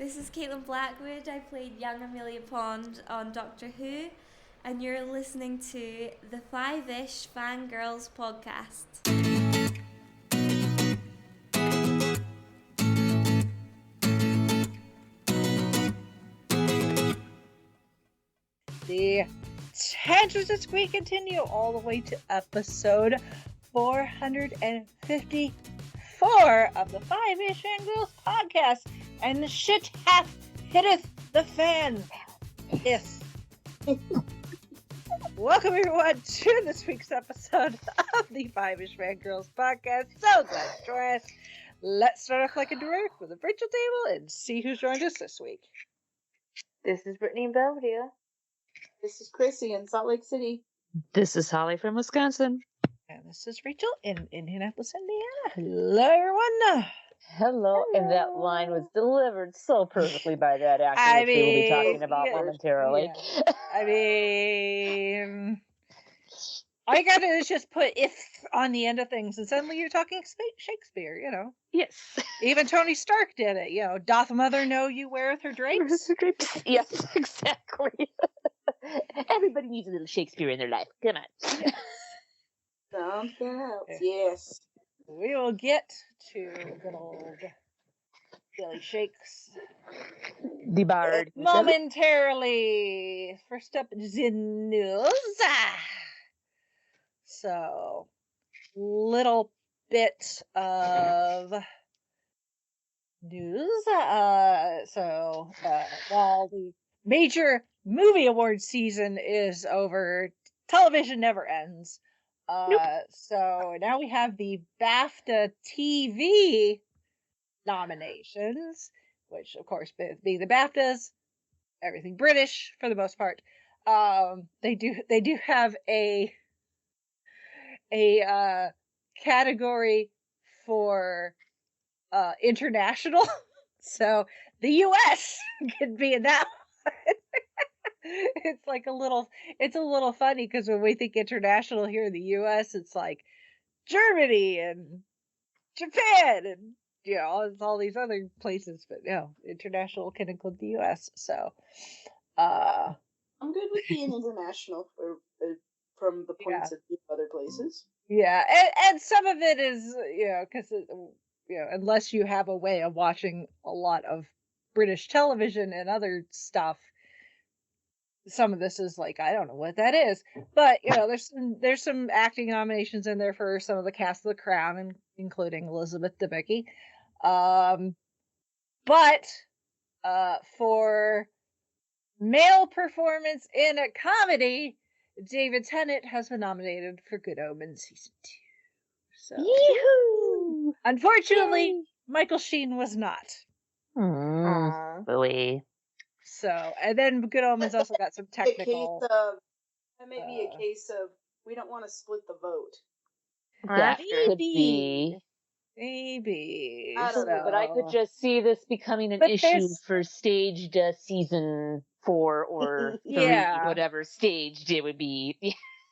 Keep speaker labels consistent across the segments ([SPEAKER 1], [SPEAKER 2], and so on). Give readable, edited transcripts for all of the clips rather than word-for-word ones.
[SPEAKER 1] This is Caitlin Blackwood. I played young Amelia Pond on Doctor Who, and you're listening to the Fiveish Fangirls podcast.
[SPEAKER 2] The tangents this week continue all the way to episode 454 of the Fiveish Fangirls podcast, and the shit hath hitteth the fan. Yes. Welcome everyone to this week's episode of the Fiveish Fangirls podcast. So glad to join us. Let's start off like a direct with a virtual table and see who's joined us this week.
[SPEAKER 3] This is Brittany in Belvedere.
[SPEAKER 4] This is Chrissy in Salt Lake City.
[SPEAKER 5] This is Holly from Wisconsin.
[SPEAKER 2] And this is Rachel in Indianapolis, Indiana. Hello, everyone.
[SPEAKER 3] Hello. And that line was delivered so perfectly by that actor, which we will be talking about momentarily.
[SPEAKER 2] Yeah. I mean, all you gotta do is just put "if" on the end of things, and suddenly you're talking Shakespeare, you know.
[SPEAKER 5] Yes.
[SPEAKER 2] Even Tony Stark did it, you know. Doth mother know you weareth her drapes?
[SPEAKER 5] Yes, exactly. Everybody needs a little Shakespeare in their life. Come on.
[SPEAKER 4] Something else, yes.
[SPEAKER 2] We will get to good old Billy Shakes
[SPEAKER 5] The Bard.
[SPEAKER 2] momentarily. First up is in news. So, little bit of news. While the major movie award season is over, television never ends. So now we have the BAFTA TV nominations, which of course being the BAFTAs, everything British for the most part. They do have a category for international, so the US could be in that one. It's a little funny because when we think international here in the US, it's like Germany and Japan and all these other places, but no, international can include the US. So
[SPEAKER 4] I'm good with being international from the points of view of other places.
[SPEAKER 2] Yeah, and some of it is because unless you have a way of watching a lot of British television and other stuff, some of this is like, I don't know what that is, but there's some acting nominations in there for some of the cast of The Crown, including Elizabeth Debicki. But for male performance in a comedy, David Tennant has been nominated for Good Omens season 2. So,
[SPEAKER 5] Yee-hoo!
[SPEAKER 2] Unfortunately,
[SPEAKER 5] Yay!
[SPEAKER 2] Michael Sheen was not.
[SPEAKER 5] Boy.
[SPEAKER 2] So, and then Good Omens also got some technical.
[SPEAKER 4] That may be a case of we don't want to split the vote.
[SPEAKER 5] That could be.
[SPEAKER 2] Maybe.
[SPEAKER 4] I don't know,
[SPEAKER 3] But I could just see this becoming an issue for staged season 4 or 3, whatever staged it would be.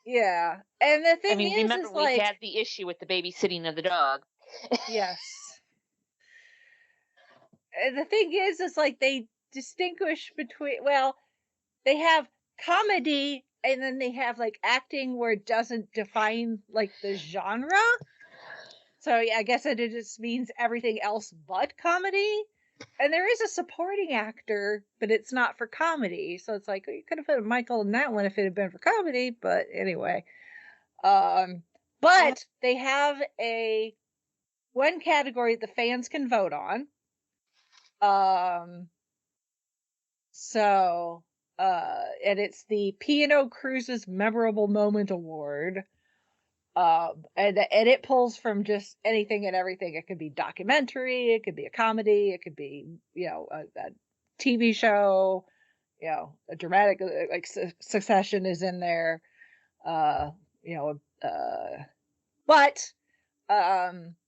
[SPEAKER 2] Yeah. And the thing is,
[SPEAKER 5] remember we had the issue with the babysitting of the dog.
[SPEAKER 2] Yes. And the thing is like they distinguish between, they have comedy and then they have like acting where it doesn't define like the genre. So I guess it just means everything else but comedy. And there is a supporting actor, but it's not for comedy. So it's like, you could have put Michael in that one if it had been for comedy. But anyway. But they have one category the fans can vote on. And it's the P&O Cruises Memorable Moment Award. And it pulls from just anything and everything. It could be documentary, it could be a comedy, it could be, a TV show, a dramatic, like Succession is in there, but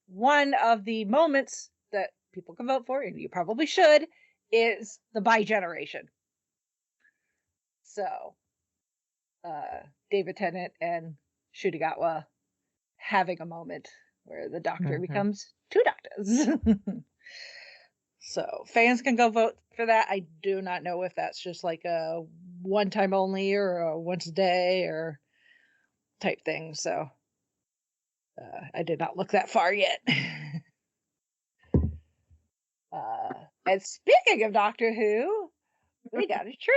[SPEAKER 2] one of the moments that people can vote for, and you probably should, is the bi-generation. So, David Tennant and Shudigatwa having a moment where the Doctor becomes 2 doctors. So fans can go vote for that. I do not know if that's just like a one time only or a once a day or type thing. So I did not look that far yet. And speaking of Doctor Who, we got a trailer.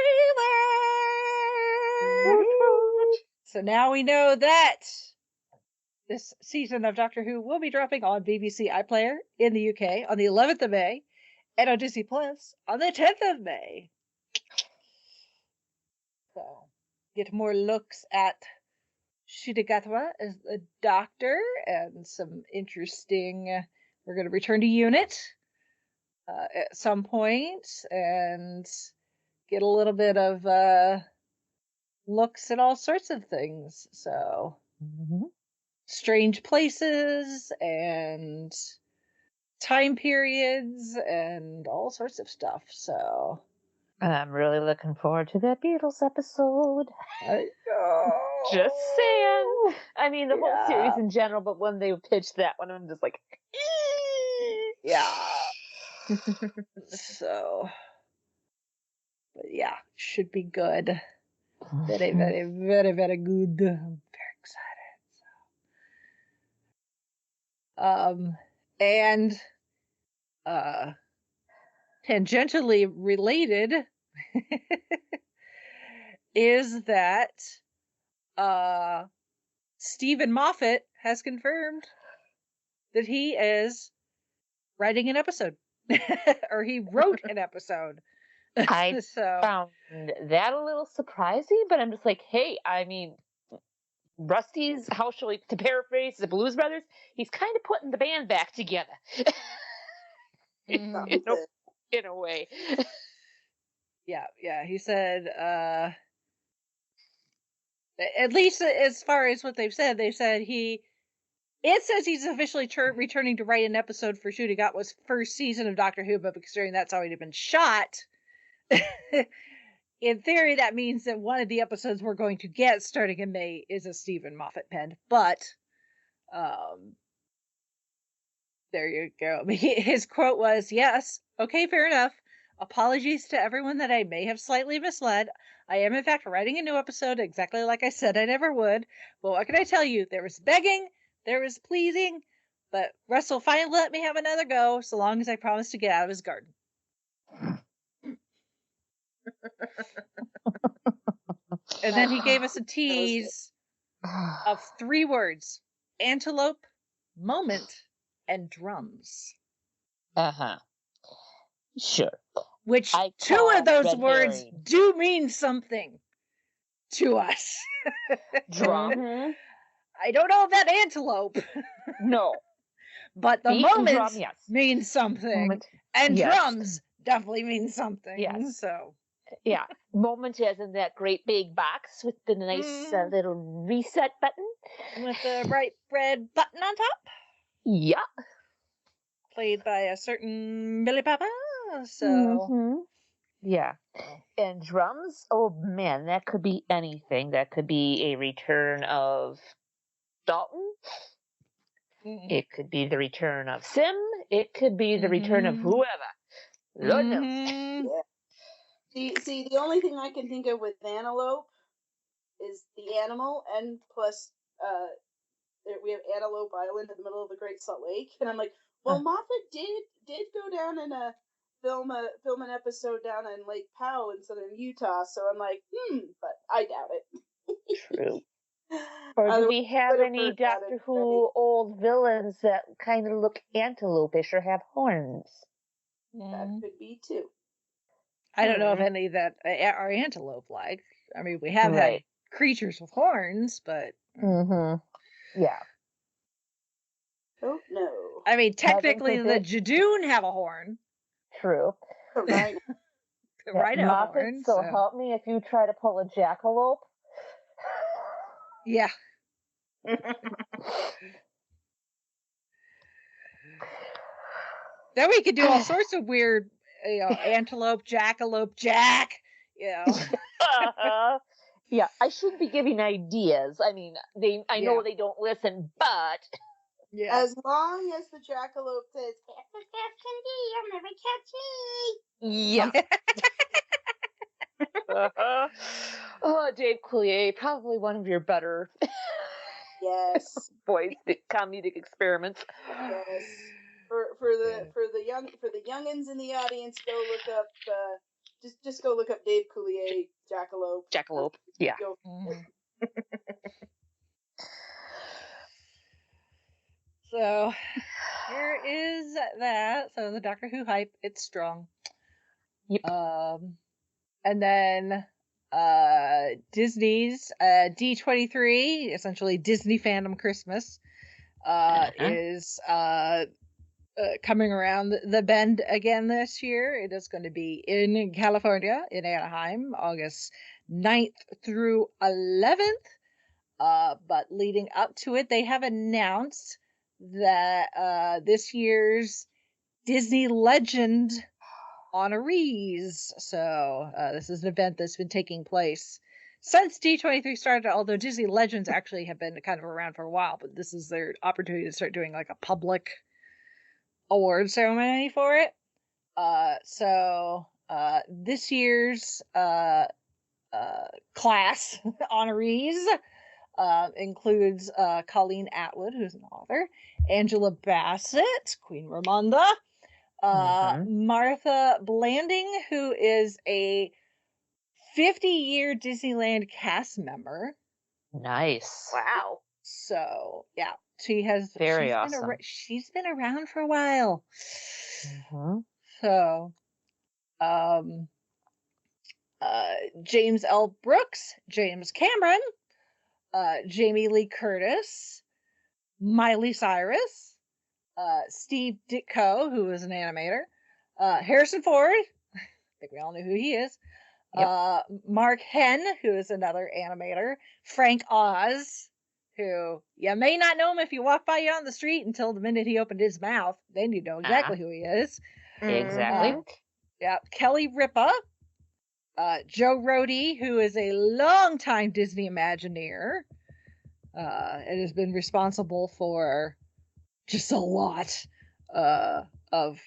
[SPEAKER 2] So now we know that this season of Doctor Who will be dropping on BBC iPlayer in the UK on the 11th of May and on Disney Plus on the 10th of May. So get more looks at Shidagatwa as the Doctor and some interesting. We're going to return to Unit at some point and get a little bit of looks at all sorts of things. So strange places and time periods and all sorts of stuff. So
[SPEAKER 3] I'm really looking forward to that Beatles episode. Just saying. I mean, the whole series in general, but when they pitched that one, I'm just like,
[SPEAKER 2] yeah. So, but yeah, should be good. Very, very, very, very good. I'm very excited. And tangentially related is that Stephen Moffat has confirmed that he is writing an episode. Or he wrote an episode.
[SPEAKER 3] I found that a little surprising, but I'm just like, hey, I mean, Rusty's, how shall we, to paraphrase the Blues Brothers, he's kind of putting the band back together. In a way.
[SPEAKER 2] Yeah, he said, at least as far as what they've said it says he's officially returning to write an episode for Shootigatwa's first season of Doctor Who, but considering that's already been shot, in theory, that means that one of the episodes we're going to get starting in May is a Stephen Moffat pen. But there you go. His quote was, "Yes, okay, fair enough. Apologies to everyone that I may have slightly misled. I am, in fact, writing a new episode exactly like I said I never would. But what can I tell you? There was begging, there was pleasing, but Russell finally let me have another go, so long as I promised to get out of his garden." And then he gave us a tease of 3 words: antelope, moment, and drums.
[SPEAKER 3] Sure.
[SPEAKER 2] Which 2 of those words do mean something to us.
[SPEAKER 3] Drum.
[SPEAKER 2] I don't know about antelope.
[SPEAKER 3] No.
[SPEAKER 2] But the moment means something. And drums definitely mean something.
[SPEAKER 3] Yes.
[SPEAKER 2] So.
[SPEAKER 3] Yeah. Moment as in that great big box with the nice little reset button.
[SPEAKER 2] With the bright red button on top.
[SPEAKER 3] Yeah.
[SPEAKER 2] Played by a certain Billy Papa. So.
[SPEAKER 3] Yeah. And drums, oh man, that could be anything. That could be a return of Dalton. It could be the return of Sim. It could be the return of whoever. Lord knows.
[SPEAKER 4] Yeah. See, the only thing I can think of with antelope is the animal, and plus we have Antelope Island in the middle of the Great Salt Lake, and I'm like, well, Moffat did go down and film an episode down in Lake Powell in southern Utah, so I'm like, but I doubt it.
[SPEAKER 3] True. Or do we have any Doctor Who old villains that kind of look antelope-ish or have horns?
[SPEAKER 4] That could be too.
[SPEAKER 2] I don't know if any that are antelope-like. I mean, we have had creatures with horns, but...
[SPEAKER 3] Yeah.
[SPEAKER 4] Oh, no.
[SPEAKER 2] I mean, technically, the Jadoon have a horn.
[SPEAKER 3] True.
[SPEAKER 4] Right.
[SPEAKER 2] Right,
[SPEAKER 3] Moffat, so help me if you try to pull a jackalope.
[SPEAKER 2] Yeah. Then we could do all sorts of weird, antelope, jackalope, jack,
[SPEAKER 3] Yeah, I shouldn't be giving ideas. I mean, I know they don't listen, but
[SPEAKER 2] Yeah.
[SPEAKER 4] As long as the jackalope says, "Fast as fast can be, you'll never catch me."
[SPEAKER 3] Yeah. Oh, Dave Coulier, probably one of your better
[SPEAKER 4] Yes,
[SPEAKER 3] voice comedic experiments.
[SPEAKER 4] yes. For the youngins in the audience, go look up just go look up Dave Coulier jackalope.
[SPEAKER 3] Jackalope. Yeah.
[SPEAKER 4] Go.
[SPEAKER 2] So here is that. So the Doctor Who hype, it's strong.
[SPEAKER 3] Yep.
[SPEAKER 2] And then Disney's D23, essentially Disney Fandom Christmas, is coming around the bend again this year. It is going to be in California, in Anaheim, August 9th through 11th. But leading up to it, they have announced that this year's Disney Legend honorees. So this is an event that's been taking place since D23 started, although Disney Legends actually have been kind of around for a while, but this is their opportunity to start doing like a public award ceremony for it. So this year's class honorees includes Colleen Atwood, who's an author, Angela Bassett, Queen Ramonda, Martha Blanding, who is a 50-year Disneyland cast member.
[SPEAKER 3] Nice. Wow.
[SPEAKER 2] So yeah, she's
[SPEAKER 3] awesome.
[SPEAKER 2] She's been around for a while.
[SPEAKER 3] Mm-hmm.
[SPEAKER 2] So, James L. Brooks, James Cameron, Jamie Lee Curtis, Miley Cyrus, Steve Ditko, who is an animator, Harrison Ford, I think we all know who he is, Mark Henn, who is another animator, Frank Oz, who you may not know him if you walk by you on the street until the minute he opened his mouth. Then you know exactly who he is.
[SPEAKER 3] Exactly.
[SPEAKER 2] Kelly Ripa, Joe Rohde, who is a longtime Disney Imagineer, and has been responsible for just a lot of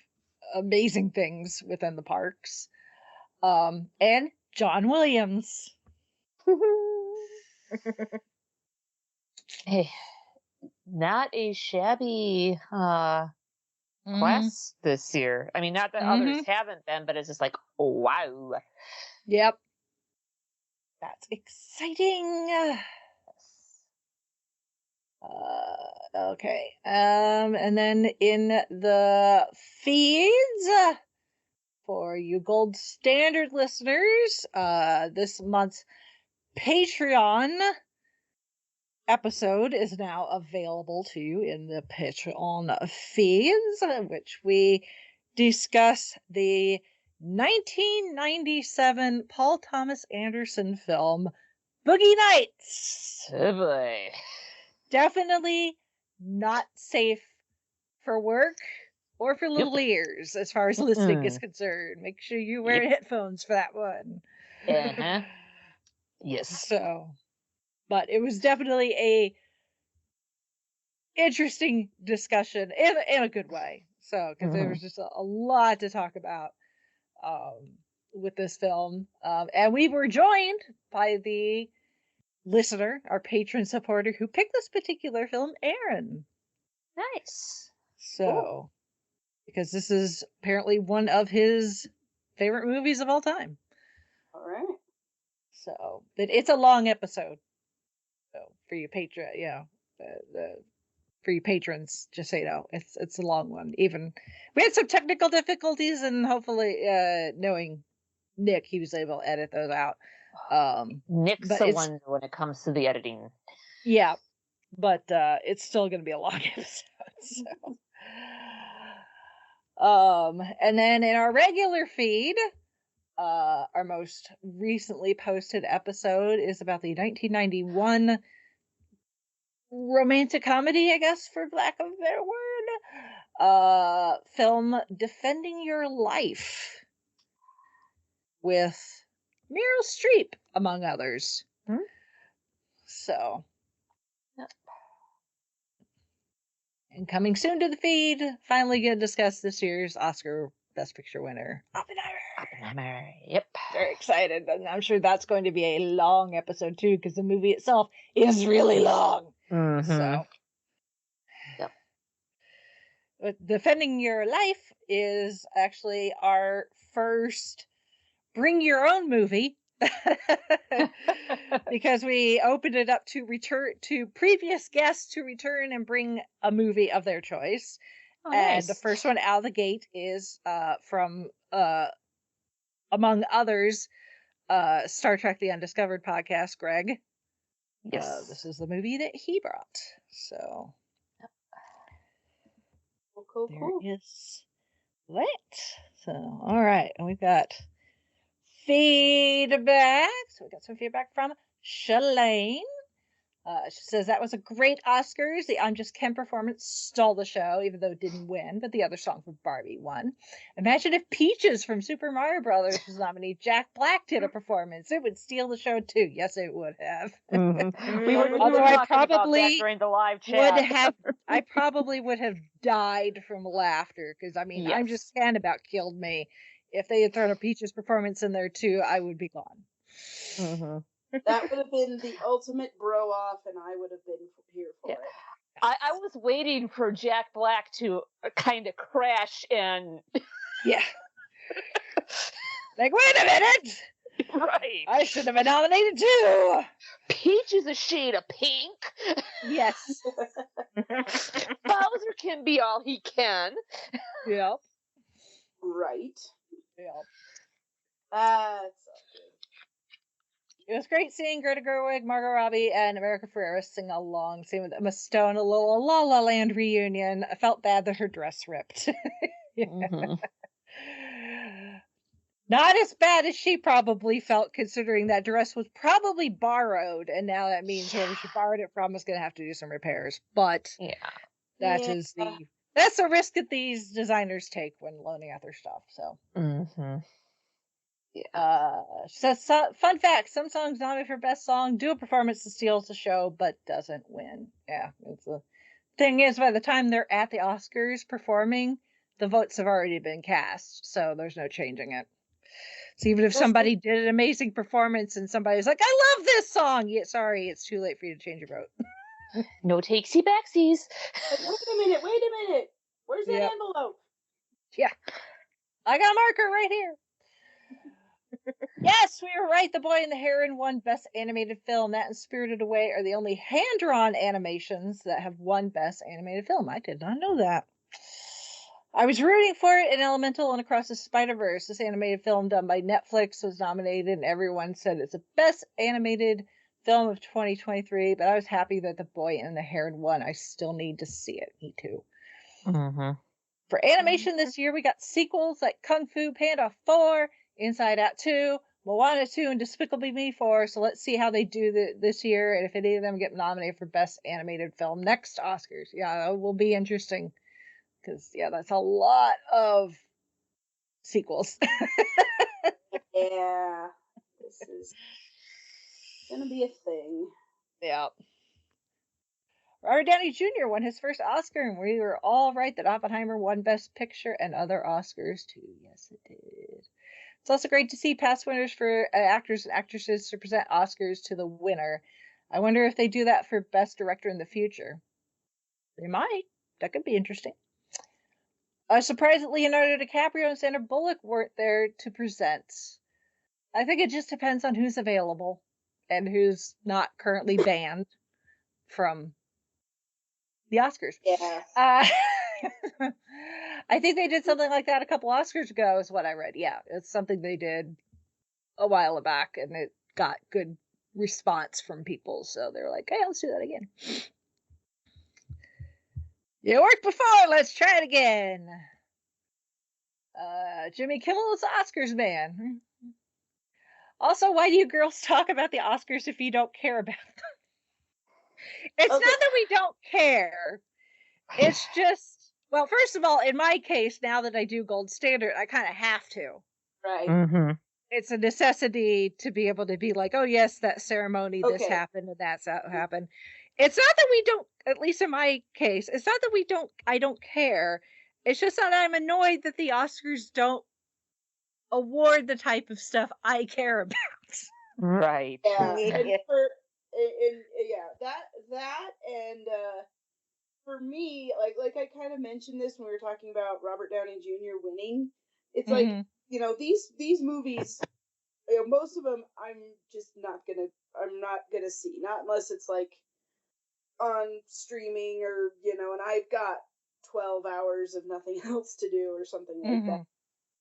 [SPEAKER 2] amazing things within the parks. And John Williams.
[SPEAKER 3] Hey, not a shabby class this year. I mean, not that others haven't been, but it's just like, oh, wow.
[SPEAKER 2] Yep. That's exciting. Okay. And then in the feeds for you gold standard listeners, this month's Patreon episode is now available to you in the Patreon feeds, which we discuss the 1997 Paul Thomas Anderson film Boogie Nights.
[SPEAKER 3] Oh boy.
[SPEAKER 2] Definitely not safe for work or for little ears as far as listening is concerned. Make sure you wear headphones for that one.
[SPEAKER 3] Yes.
[SPEAKER 2] So, but it was definitely a interesting discussion in a good way. So, because there was just a lot to talk about with this film. And we were joined by the listener, our patron supporter, who picked this particular film, Aaron.
[SPEAKER 3] Nice.
[SPEAKER 2] So, because this is apparently one of his favorite movies of all time.
[SPEAKER 4] All right.
[SPEAKER 2] So, but it's a long episode. So for you for you patrons, just so you know, it's a long one. Even we had some technical difficulties, and hopefully, knowing Nick, he was able to edit those out.
[SPEAKER 3] Nick's the one when it comes to the editing.
[SPEAKER 2] Yeah, but it's still going to be a long episode. So, and then in our regular feed, our most recently posted episode is about the 1991 romantic comedy, I guess, for lack of a better word, film Defending Your Life with Meryl Streep, among others. So, And coming soon to the feed, finally going to discuss this year's Oscar Best Picture winner, Oppenheimer.
[SPEAKER 3] Yep.
[SPEAKER 2] Very excited. And I'm sure that's going to be a long episode too, because the movie itself is really long.
[SPEAKER 3] Mm-hmm.
[SPEAKER 2] So,
[SPEAKER 3] yep.
[SPEAKER 2] But Defending Your Life is actually our first bring your own movie. Because we opened it up to return to previous guests to return and bring a movie of their choice.
[SPEAKER 3] Oh,
[SPEAKER 2] and
[SPEAKER 3] nice.
[SPEAKER 2] The first one out of the gate is from among others, Star Trek The Undiscovered podcast, Greg.
[SPEAKER 3] Yes.
[SPEAKER 2] This is the movie that he brought. So
[SPEAKER 4] Cool.
[SPEAKER 2] there is that. So all right, and we've got feedback. So we got some feedback from Shalane. She says that was a great Oscars. The I'm Just Ken performance stole the show, even though it didn't win, but the other song from Barbie won. Imagine if Peaches from Super Mario Brothers was nominated. Jack Black did a performance. It would steal the show too. Yes, it would have.
[SPEAKER 3] Mm-hmm. We were
[SPEAKER 2] Although I
[SPEAKER 3] talking about
[SPEAKER 2] probably
[SPEAKER 3] that during the live chat.
[SPEAKER 2] I probably would have died from laughter because I mean,
[SPEAKER 3] Yes.
[SPEAKER 2] I'm Just Ken about killed me. If they had thrown a Peaches performance in there too, I would be gone.
[SPEAKER 3] Mm-hmm.
[SPEAKER 4] That would have been the ultimate bro off, and I would have been here for it.
[SPEAKER 3] I was waiting for Jack Black to kind of crash and.
[SPEAKER 2] Yeah. Like, wait a minute!
[SPEAKER 3] Right.
[SPEAKER 2] I should have been nominated too!
[SPEAKER 3] Peach is a shade of pink.
[SPEAKER 2] Yes.
[SPEAKER 3] Bowser can be all he can.
[SPEAKER 2] Yep.
[SPEAKER 4] Right.
[SPEAKER 2] Yep.
[SPEAKER 4] That's
[SPEAKER 2] It was great seeing Greta Gerwig, Margot Robbie, and America Ferrera sing along, same with Emma Stone, a little La La Land reunion. I felt bad that her dress ripped.
[SPEAKER 3] Mm-hmm.
[SPEAKER 2] Not as bad as she probably felt, considering that dress was probably borrowed, and now that means whoever she borrowed it from is going to have to do some repairs. But
[SPEAKER 3] Yeah.
[SPEAKER 2] that's the risk that these designers take when loaning out their stuff. So.
[SPEAKER 3] Mm-hmm.
[SPEAKER 2] She says, fun fact, some songs nominated for best song do a performance that steals the show but doesn't win. Yeah, it's the thing is, by the time they're at the Oscars performing, the votes have already been cast, so there's no changing it. So even if somebody did an amazing performance and somebody's like, I love this song, yeah, sorry, it's too late for you to change your vote.
[SPEAKER 3] No takesy backsies.
[SPEAKER 4] wait a minute. Where's that envelope?
[SPEAKER 2] Yeah. I got a marker right here. Yes, we were right. The Boy and the Heron won Best Animated Film. That and Spirited Away are the only hand-drawn animations that have won Best Animated Film. I did not know that. I was rooting for it in Elemental and Across the Spider-Verse. This animated film done by Netflix was nominated, and everyone said it's the best animated film of 2023, but I was happy that The Boy and the Heron won. I still need to see it. Me too.
[SPEAKER 3] Mm-hmm.
[SPEAKER 2] For animation this year, we got sequels like Kung Fu Panda 4, Inside Out 2, Moana 2, and Despicable Me 4. So let's see how they do this year, and if any of them get nominated for Best Animated Film next Oscars. Yeah, that will be interesting. Because, yeah, that's a lot of sequels.
[SPEAKER 4] Yeah. This is going to be a thing.
[SPEAKER 2] Yeah. Robert Downey Jr. won his first Oscar, and we were all right that Oppenheimer won Best Picture and other Oscars, too. Yes, it did. It's also great to see past winners for actors and actresses to present Oscars to the winner. I wonder if they do that for Best Director in the future. They might. That could be interesting. Surprised that Leonardo DiCaprio and Sandra Bullock weren't there to present. I think it just depends on who's available and who's not currently banned from the Oscars.
[SPEAKER 4] Yeah.
[SPEAKER 2] I think they did something like that a couple Oscars ago, is what I read. Yeah, it's something they did a while back, and it got good response from people. So they're like, hey, let's do that again. It worked before, let's try it again. Jimmy Kimmel's Oscars man. Also, why do you girls talk about the Oscars if you don't care about them? It's not that we don't care. It's just, well, first of all, in my case, now that I do Gold Standard, I kind of have to.
[SPEAKER 4] Right.
[SPEAKER 3] Mm-hmm.
[SPEAKER 2] It's a necessity to be able to be like, oh, yes, that ceremony, this happened, and that's how it happened. it's not that we don't, at least in my case, it's not that I don't care. It's just that I'm annoyed that the Oscars don't award the type of stuff I care about.
[SPEAKER 3] Right.
[SPEAKER 4] Yeah, and
[SPEAKER 2] Yeah.
[SPEAKER 4] that and for me, like I kind of mentioned this when we were talking about Robert Downey Jr. winning. It's like,
[SPEAKER 2] Mhm.
[SPEAKER 4] these movies, most of them I'm not gonna see, not unless it's like on streaming or and I've got 12 hours of nothing else to do or something like that.
[SPEAKER 2] Mhm.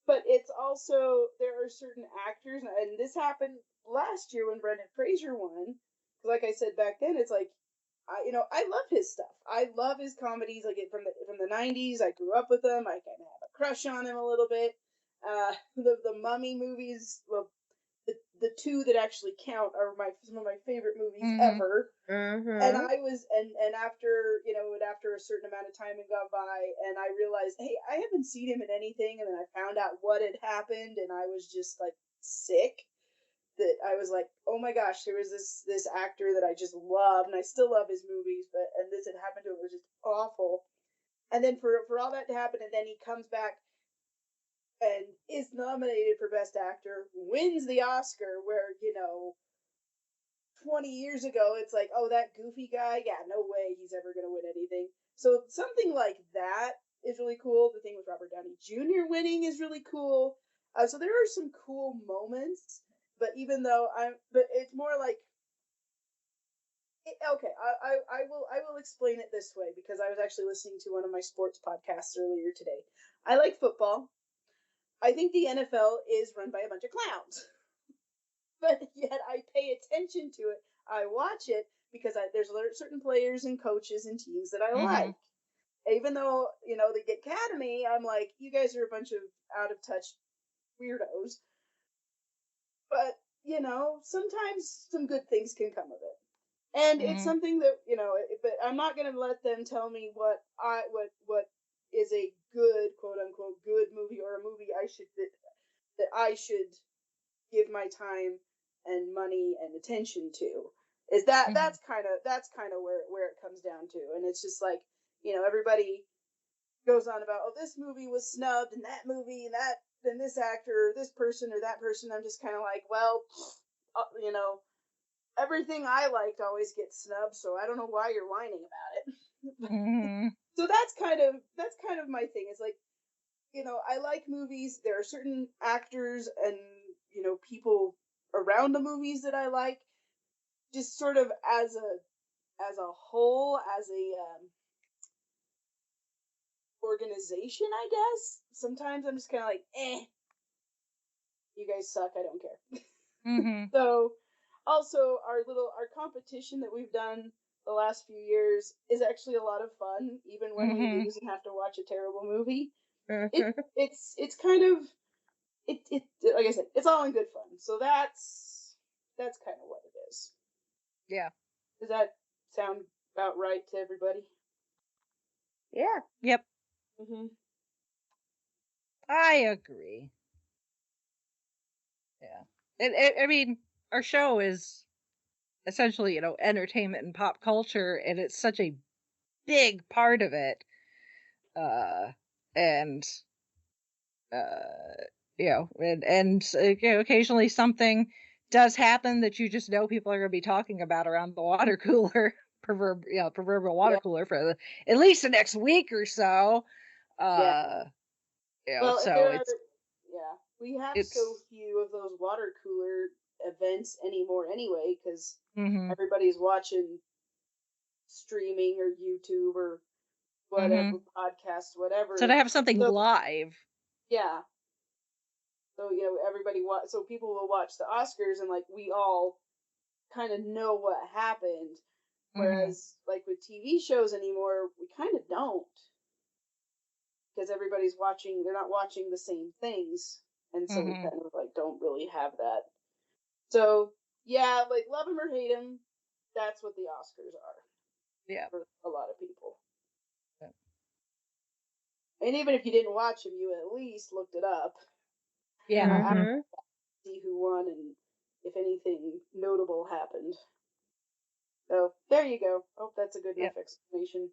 [SPEAKER 4] But it's also, there are certain actors, and this happened last year when Brendan Fraser won. Like I said back then, it's like, I love his stuff. I love his comedies, like from the '90s. I grew up with them. I kind of have a crush on him a little bit. The Mummy movies, well, the two that actually count are some of my favorite movies
[SPEAKER 2] Mhm.
[SPEAKER 4] ever.
[SPEAKER 3] Mm-hmm.
[SPEAKER 4] And I was, and after after a certain amount of time had gone by, and I realized, hey, I haven't seen him in anything, and then I found out what had happened, and I was just like sick. That I was like, oh my gosh, there was this actor that I just loved, and I still love his movies, and this had happened to him. It was just awful. And then for all that to happen, and then he comes back and is nominated for Best Actor, wins the Oscar, where 20 years ago, it's like, oh, that goofy guy, yeah, no way he's ever going to win anything. So something like that is really cool. The thing with Robert Downey Jr. winning is really cool. So there are some cool moments, but but it's more like, okay, I will explain it this way, because I was actually listening to one of my sports podcasts earlier today. I like football. I think the NFL is run by a bunch of clowns. But yet I pay attention to it. I watch it because there's certain players and coaches and teams that I like. Even though, the Academy, I'm like, you guys are a bunch of out of touch weirdos. But, sometimes some good things can come of it. And it's something that, but I'm not going to let them tell me what is a good, quote unquote, good movie, or a movie that I should give my time and money and attention to. Is that's kind of where it comes down to. And it's just like, everybody goes on about, oh, this movie was snubbed, and that movie, and this actor, or this person, or that person. I'm just kind of like, well, everything I liked always gets snubbed, so I don't know why you're whining about it. So that's kind of my thing. Is like, I like movies. There are certain actors and people around the movies that I like. Just sort of as a whole, as a organization, I guess. Sometimes I'm just kind of like, you guys suck. I don't care. So, also our competition that we've done the last few years is actually a lot of fun, even when we lose and have to watch a terrible movie. It's kind of it like I said, it's all in good fun. So that's kind of what it is.
[SPEAKER 2] Yeah.
[SPEAKER 4] Does that sound about right to everybody?
[SPEAKER 3] Yeah.
[SPEAKER 2] Yep.
[SPEAKER 4] Mm-hmm.
[SPEAKER 2] I agree. Yeah. I mean, our show is essentially, entertainment and pop culture, and it's such a big part of it. And occasionally something does happen that you just know people are going to be talking about around the water cooler, proverbial water cooler for at least the next week or so.
[SPEAKER 4] Well,
[SPEAKER 2] So
[SPEAKER 4] we have so few of those water cooler events anymore anyway, because everybody's watching streaming or YouTube or whatever, podcasts, whatever.
[SPEAKER 2] So to have something live.
[SPEAKER 4] Yeah. So, so people will watch the Oscars, and like, we all kind of know what happened. Whereas like with TV shows anymore, we kind of don't. Because everybody's watching, they're not watching the same things. And so we kind of like don't really have that. So yeah, like, love them or hate them, that's what the Oscars are.
[SPEAKER 2] Yeah.
[SPEAKER 4] For a lot of people. Yeah. And even if you didn't watch them, you at least looked it up. See who won and if anything notable happened. So there you go. Hope that's a good
[SPEAKER 2] Yep.
[SPEAKER 4] enough explanation.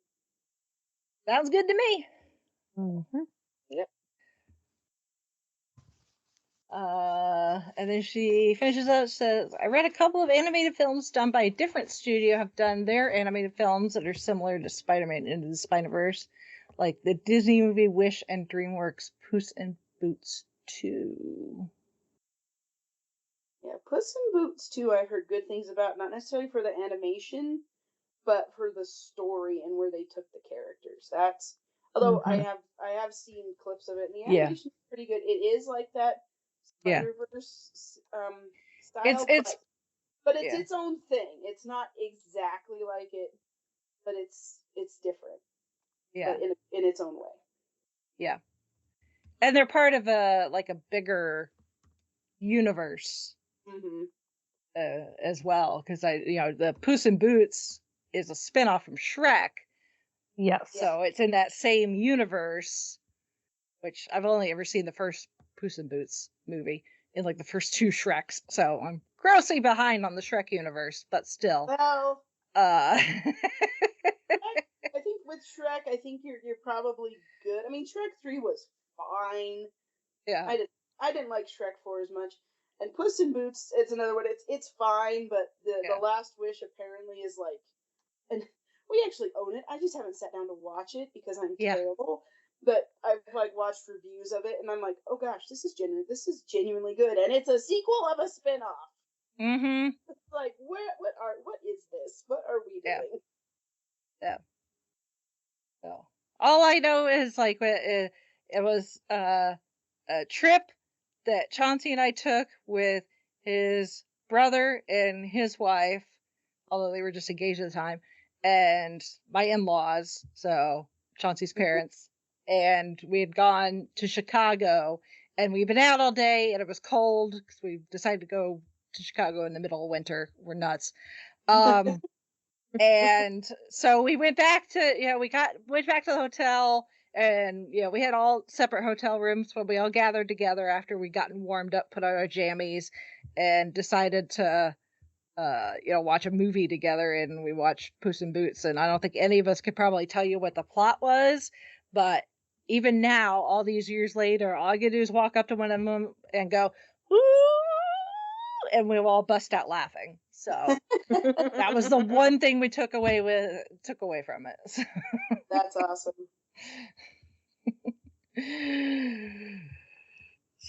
[SPEAKER 2] Sounds good to me.
[SPEAKER 3] Mm-hmm.
[SPEAKER 4] Yep.
[SPEAKER 2] And then she finishes up, says, I read a couple of animated films done by a different studio have done their animated films that are similar to Spider-Man Into the Spider-Verse, like the Disney movie Wish and DreamWorks Puss in Boots 2.
[SPEAKER 4] Yeah, Puss in Boots 2 I've heard good things about, not necessarily for the animation, but for the story and where they took the characters. That's although I have seen clips of it, and the
[SPEAKER 2] Yeah.
[SPEAKER 4] animation is pretty good. It is like that
[SPEAKER 2] Yeah.
[SPEAKER 4] Spider-Verse style,
[SPEAKER 2] It's
[SPEAKER 4] but it's
[SPEAKER 2] yeah.
[SPEAKER 4] its own thing. It's not exactly like it, but it's different.
[SPEAKER 2] Yeah.
[SPEAKER 4] But in its own way.
[SPEAKER 2] Yeah. And they're part of a bigger universe as well, because the Puss in Boots is a spin-off from Shrek.
[SPEAKER 3] Yes.
[SPEAKER 2] So it's in that same universe, which I've only ever seen the first Puss in Boots movie in like the first 2 Shreks. So I'm grossly behind on the Shrek universe, but still.
[SPEAKER 4] Well,
[SPEAKER 2] I
[SPEAKER 4] think with Shrek, I think you're probably good. I mean, Shrek 3 was fine.
[SPEAKER 2] Yeah.
[SPEAKER 4] I didn't like Shrek 4 as much. And Puss in Boots, it's another one. It's fine, but the Last Wish apparently is like, and we actually own it. I just haven't sat down to watch it because I'm terrible. But I've watched reviews of it, and I'm like, oh gosh, this is genuinely good, and it's a sequel of a spinoff.
[SPEAKER 2] Mm-hmm.
[SPEAKER 4] It's like, what is this? What are we doing?
[SPEAKER 2] Yeah. So all I know is it was a trip that Chauncey and I took with his brother and his wife, although they were just engaged at the time, and my in-laws, so Chauncey's parents, and we had gone to Chicago, and we'd been out all day, and it was cold because we decided to go to Chicago in the middle of winter. We're nuts. And so we went back to, went back to the hotel, and, we had all separate hotel rooms, but we all gathered together after we gotten warmed up, put on our jammies, and decided to, watch a movie together, and we watched Puss in Boots, and I don't think any of us could probably tell you what the plot was, but even now, all these years later, all I could do is walk up to one of them and go, "Woo!" and we'll all bust out laughing. So that was the one thing we took away from it.
[SPEAKER 4] That's awesome.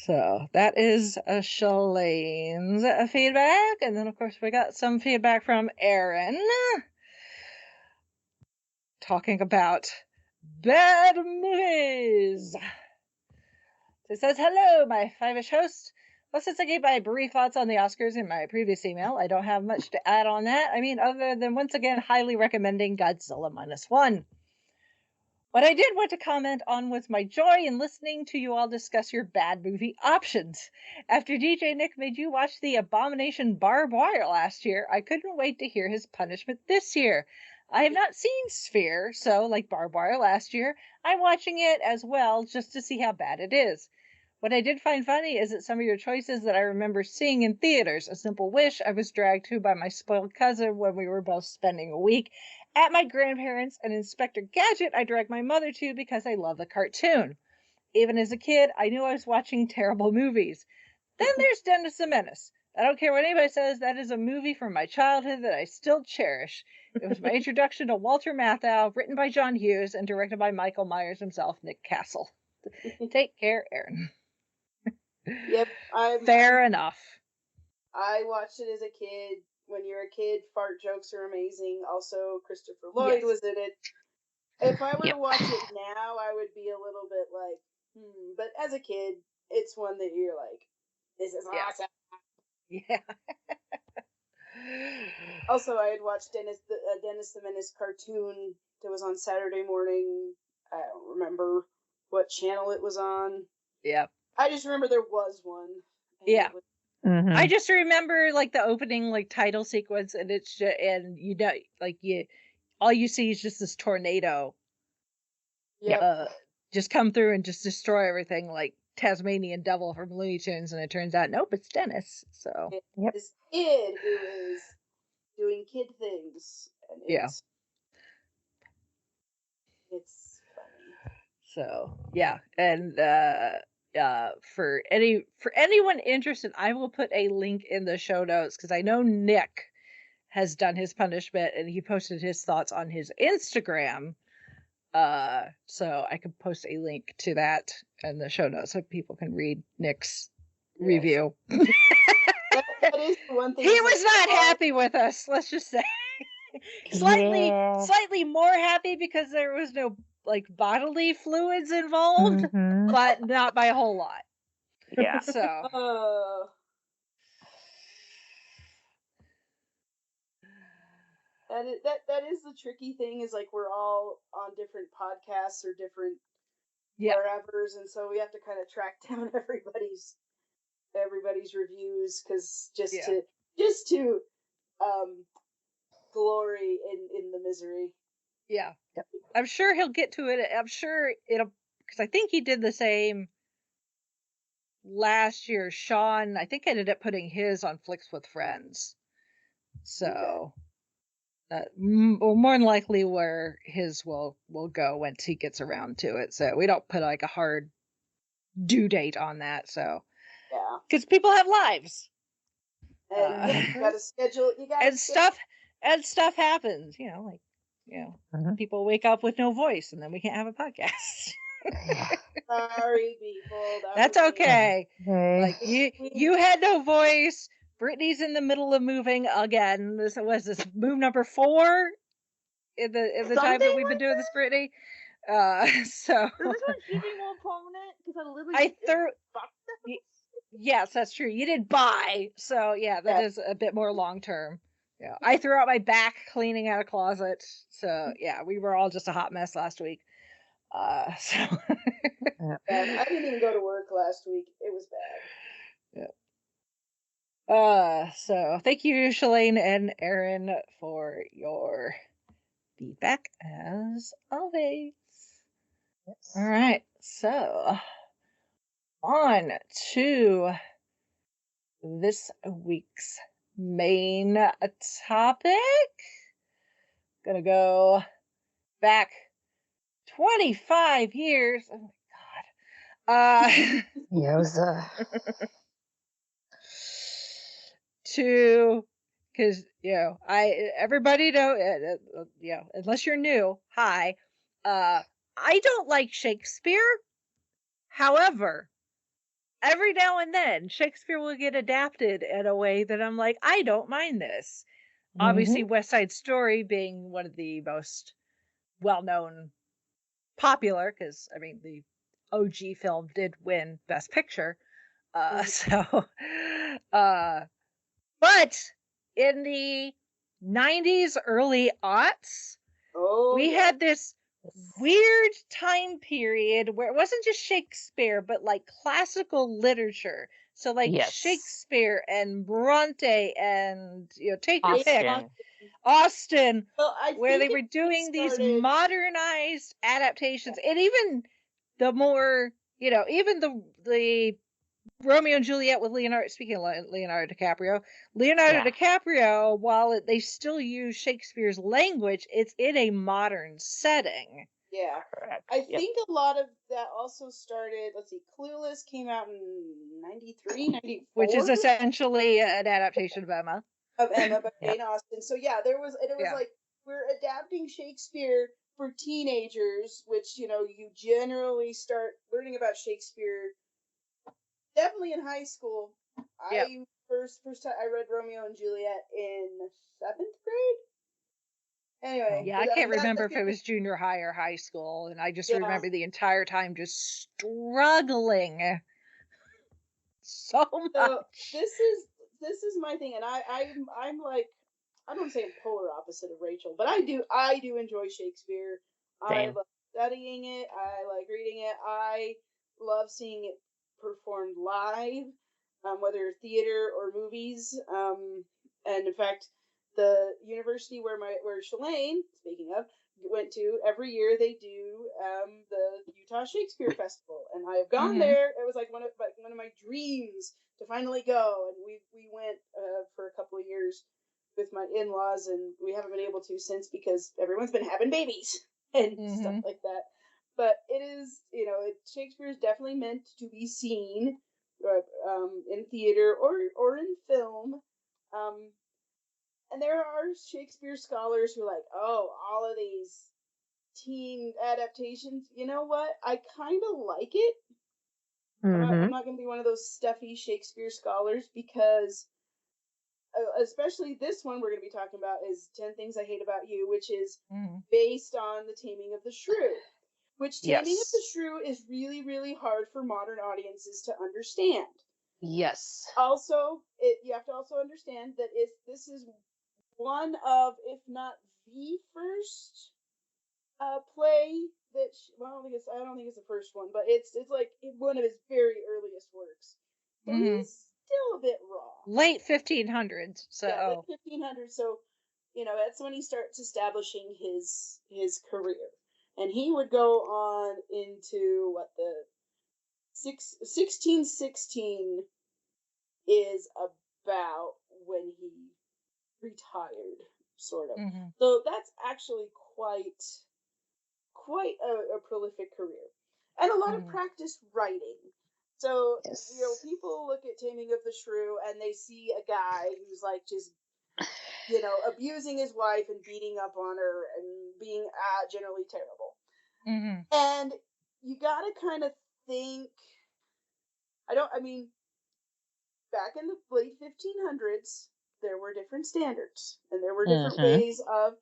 [SPEAKER 2] So that is Shalane's feedback, and then of course we got some feedback from Erin talking about bad movies. It says, hello, my Fiveish host. Well, since I gave my brief thoughts on the Oscars in my previous email, I don't have much to add on that. I mean, other than once again highly recommending Godzilla -1. What I did want to comment on was my joy in listening to you all discuss your bad movie options. After DJ Nick made you watch the abomination Barbed Wire last year, I couldn't wait to hear his punishment this year. I have not seen Sphere, so like Barbed Wire last year, I'm watching it as well just to see how bad it is. What I did find funny is that some of your choices that I remember seeing in theaters. A Simple Wish I was dragged to by my spoiled cousin when we were both spending a week at my grandparents', and Inspector Gadget I dragged my mother to because I love the cartoon. Even as a kid, I knew I was watching terrible movies. Then there's Dennis the Menace. I don't care what anybody says, that is a movie from my childhood that I still cherish. It was my introduction to Walter Matthau, written by John Hughes and directed by Michael Myers himself, Nick Castle. Take care, Erin.
[SPEAKER 4] Yep.
[SPEAKER 2] Fair enough.
[SPEAKER 4] I watched it as a kid. When you're a kid, fart jokes are amazing. Also, Christopher Lloyd was in it. If I were to watch it now, I would be a little bit like, But as a kid, it's one that you're like, this is awesome.
[SPEAKER 2] Yeah.
[SPEAKER 4] Also, I had watched Dennis the Menace cartoon that was on Saturday morning. I don't remember what channel it was on.
[SPEAKER 2] Yeah.
[SPEAKER 4] I just remember there was one.
[SPEAKER 2] Yeah. I just remember the opening title sequence, and it's just, and all you see is just this tornado. Just come through and just destroy everything like Tasmanian Devil from Looney Tunes, and it turns out nope, it's Dennis. So
[SPEAKER 4] this kid who is doing kid things, and
[SPEAKER 2] Yeah.
[SPEAKER 4] it's funny.
[SPEAKER 2] So yeah, and for anyone interested, I will put a link in the show notes because I know Nick has done his punishment and he posted his thoughts on his Instagram. So I could post a link to that in the show notes so people can read Nick's review.
[SPEAKER 4] That is the one thing.
[SPEAKER 2] He was not happy with us, let's just say. Slightly more happy because there was no like bodily fluids involved, but not by a whole lot.
[SPEAKER 3] Yeah.
[SPEAKER 2] So
[SPEAKER 4] that is the tricky thing, is like we're all on different podcasts or different wherevers, and so we have to kind of track down everybody's reviews, because just to glory in the misery.
[SPEAKER 2] Yeah. I'm sure he'll get to it. I'm sure it'll, because I think he did the same last year. Sean, I think, ended up putting his on Flicks with Friends. So more than likely where his will go once he gets around to it. So we don't put like a hard due date on that. So
[SPEAKER 4] yeah,
[SPEAKER 2] because people have lives.
[SPEAKER 4] And you gotta schedule.
[SPEAKER 2] And stuff happens. People wake up with no voice, and then we can't have a podcast.
[SPEAKER 4] Sorry, people.
[SPEAKER 2] That's okay. Like you had no voice. Brittany's in the middle of moving again. This move number 4 in the time that we've been doing this, Brittany. So
[SPEAKER 5] Is this one even more prominent? Because I literally
[SPEAKER 2] Yes, that's true. You did buy, so yeah, that is a bit more long term. Yeah, I threw out my back cleaning out a closet. So yeah, we were all just a hot mess last week. So
[SPEAKER 4] I didn't even go to work last week. It was bad.
[SPEAKER 2] Yeah. So thank you, Shalane and Aaron, for your feedback as always. Yes. All right, so on to this week's main topic. Gonna go back 25 years. Oh my god.
[SPEAKER 3] Yowza.
[SPEAKER 2] Because everybody know, unless you're new, hi. I don't like Shakespeare. However, every now and then Shakespeare will get adapted in a way that I'm like, I don't mind this. Obviously, West Side Story being one of the most well-known, popular, because I mean the OG film did win Best Picture. But in the 90s, early aughts, we had this weird time period where it wasn't just Shakespeare, but like classical literature. So like Shakespeare and Bronte and take your pick, Austen, where they were doing these modernized adaptations, and even the more even the Romeo and Juliet with Leonardo. Speaking of Leonardo DiCaprio, while they still use Shakespeare's language, it's in a modern setting.
[SPEAKER 4] Yeah, I think a lot of that also started. Let's see, Clueless came out in 93, 94,
[SPEAKER 2] which is essentially an adaptation of Emma.
[SPEAKER 4] By Jane Austen. So yeah, it was like, we're adapting Shakespeare for teenagers, which you generally start learning about Shakespeare definitely in high school. I first time I read Romeo and Juliet in 7th grade. Anyway,
[SPEAKER 2] yeah, I can't remember if it was junior high or high school, and I just remember the entire time just struggling so much.
[SPEAKER 4] So this is my thing, and I'm like, I don't say I'm polar opposite of Rachel, but I do enjoy Shakespeare.
[SPEAKER 3] Same.
[SPEAKER 4] I love studying it. I like reading it. I love seeing it performed live, whether theater or movies. And in fact, the university where Shalane, speaking of, went to, every year they do the Utah Shakespeare Festival, and I have gone there. It was like one of my dreams to finally go, and we went for a couple of years with my in-laws, and we haven't been able to since because everyone's been having babies and stuff like that. But it is, Shakespeare is definitely meant to be seen in theater or in film. And there are Shakespeare scholars who are like, oh, all of these teen adaptations. You know what? I kind of like it. I'm not going to be one of those stuffy Shakespeare scholars because, especially this one we're going to be talking about is 10 Things I Hate About You, which is based on The Taming of the Shrew. Which Taming of the Shrew is really, really hard for modern audiences to understand.
[SPEAKER 3] Yes.
[SPEAKER 4] Also, you have to also understand that if this is one of, if not the first play that I don't think it's the first one, but it's like one of his very earliest works. So he's still a bit raw.
[SPEAKER 2] Late 1500s. So
[SPEAKER 4] yeah, late 1500s. So that's when he starts establishing his career, and he would go on into what the 1616 is about when he retired, sort of. So that's actually quite a prolific career, and a lot of practice writing. So people look at Taming of the Shrew and they see a guy who's like just abusing his wife and beating up on her and being generally terrible. And you gotta kind of think. Back in the late 1500s, there were different standards and there were different ways of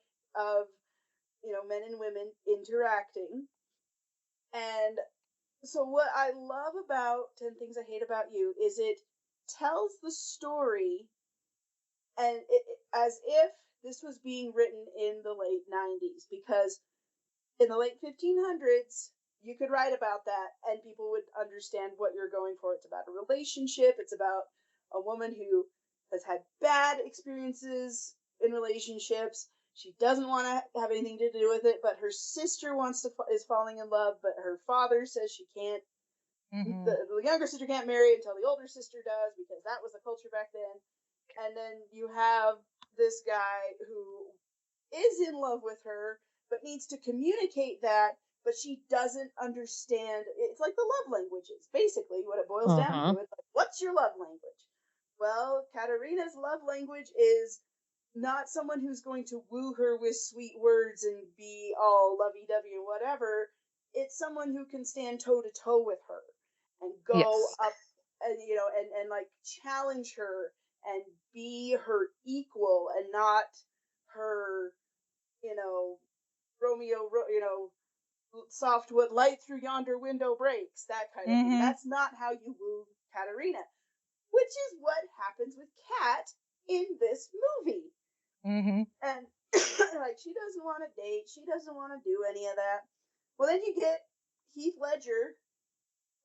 [SPEAKER 4] men and women interacting. And so what I love about 10 Things I Hate About You is it tells the story and as if this was being written in the late 90s, because in the late 1500s, you could write about that and people would understand what you're going for. It's about a relationship. It's about a woman who has had bad experiences in relationships. She doesn't want to have anything to do with it, but her sister is falling in love, but her father says she can't. The younger sister can't marry until the older sister does, because that was the culture back then. And then you have this guy who is in love with her, but needs to communicate that, but she doesn't understand. It's like the love languages, basically, what it boils down to. It's like, what's your love language? Well, Katerina's love language is not someone who's going to woo her with sweet words and be all lovey-dovey and whatever. It's someone who can stand toe-to-toe with her and go up and, and like challenge her and be her equal and not her, Romeo, softwood light through yonder window breaks, that kind of thing. That's not how you woo Katerina, which is what happens with Kat in this movie. And like, she doesn't want to date, she doesn't want to do any of that. Well, then you get Heath Ledger,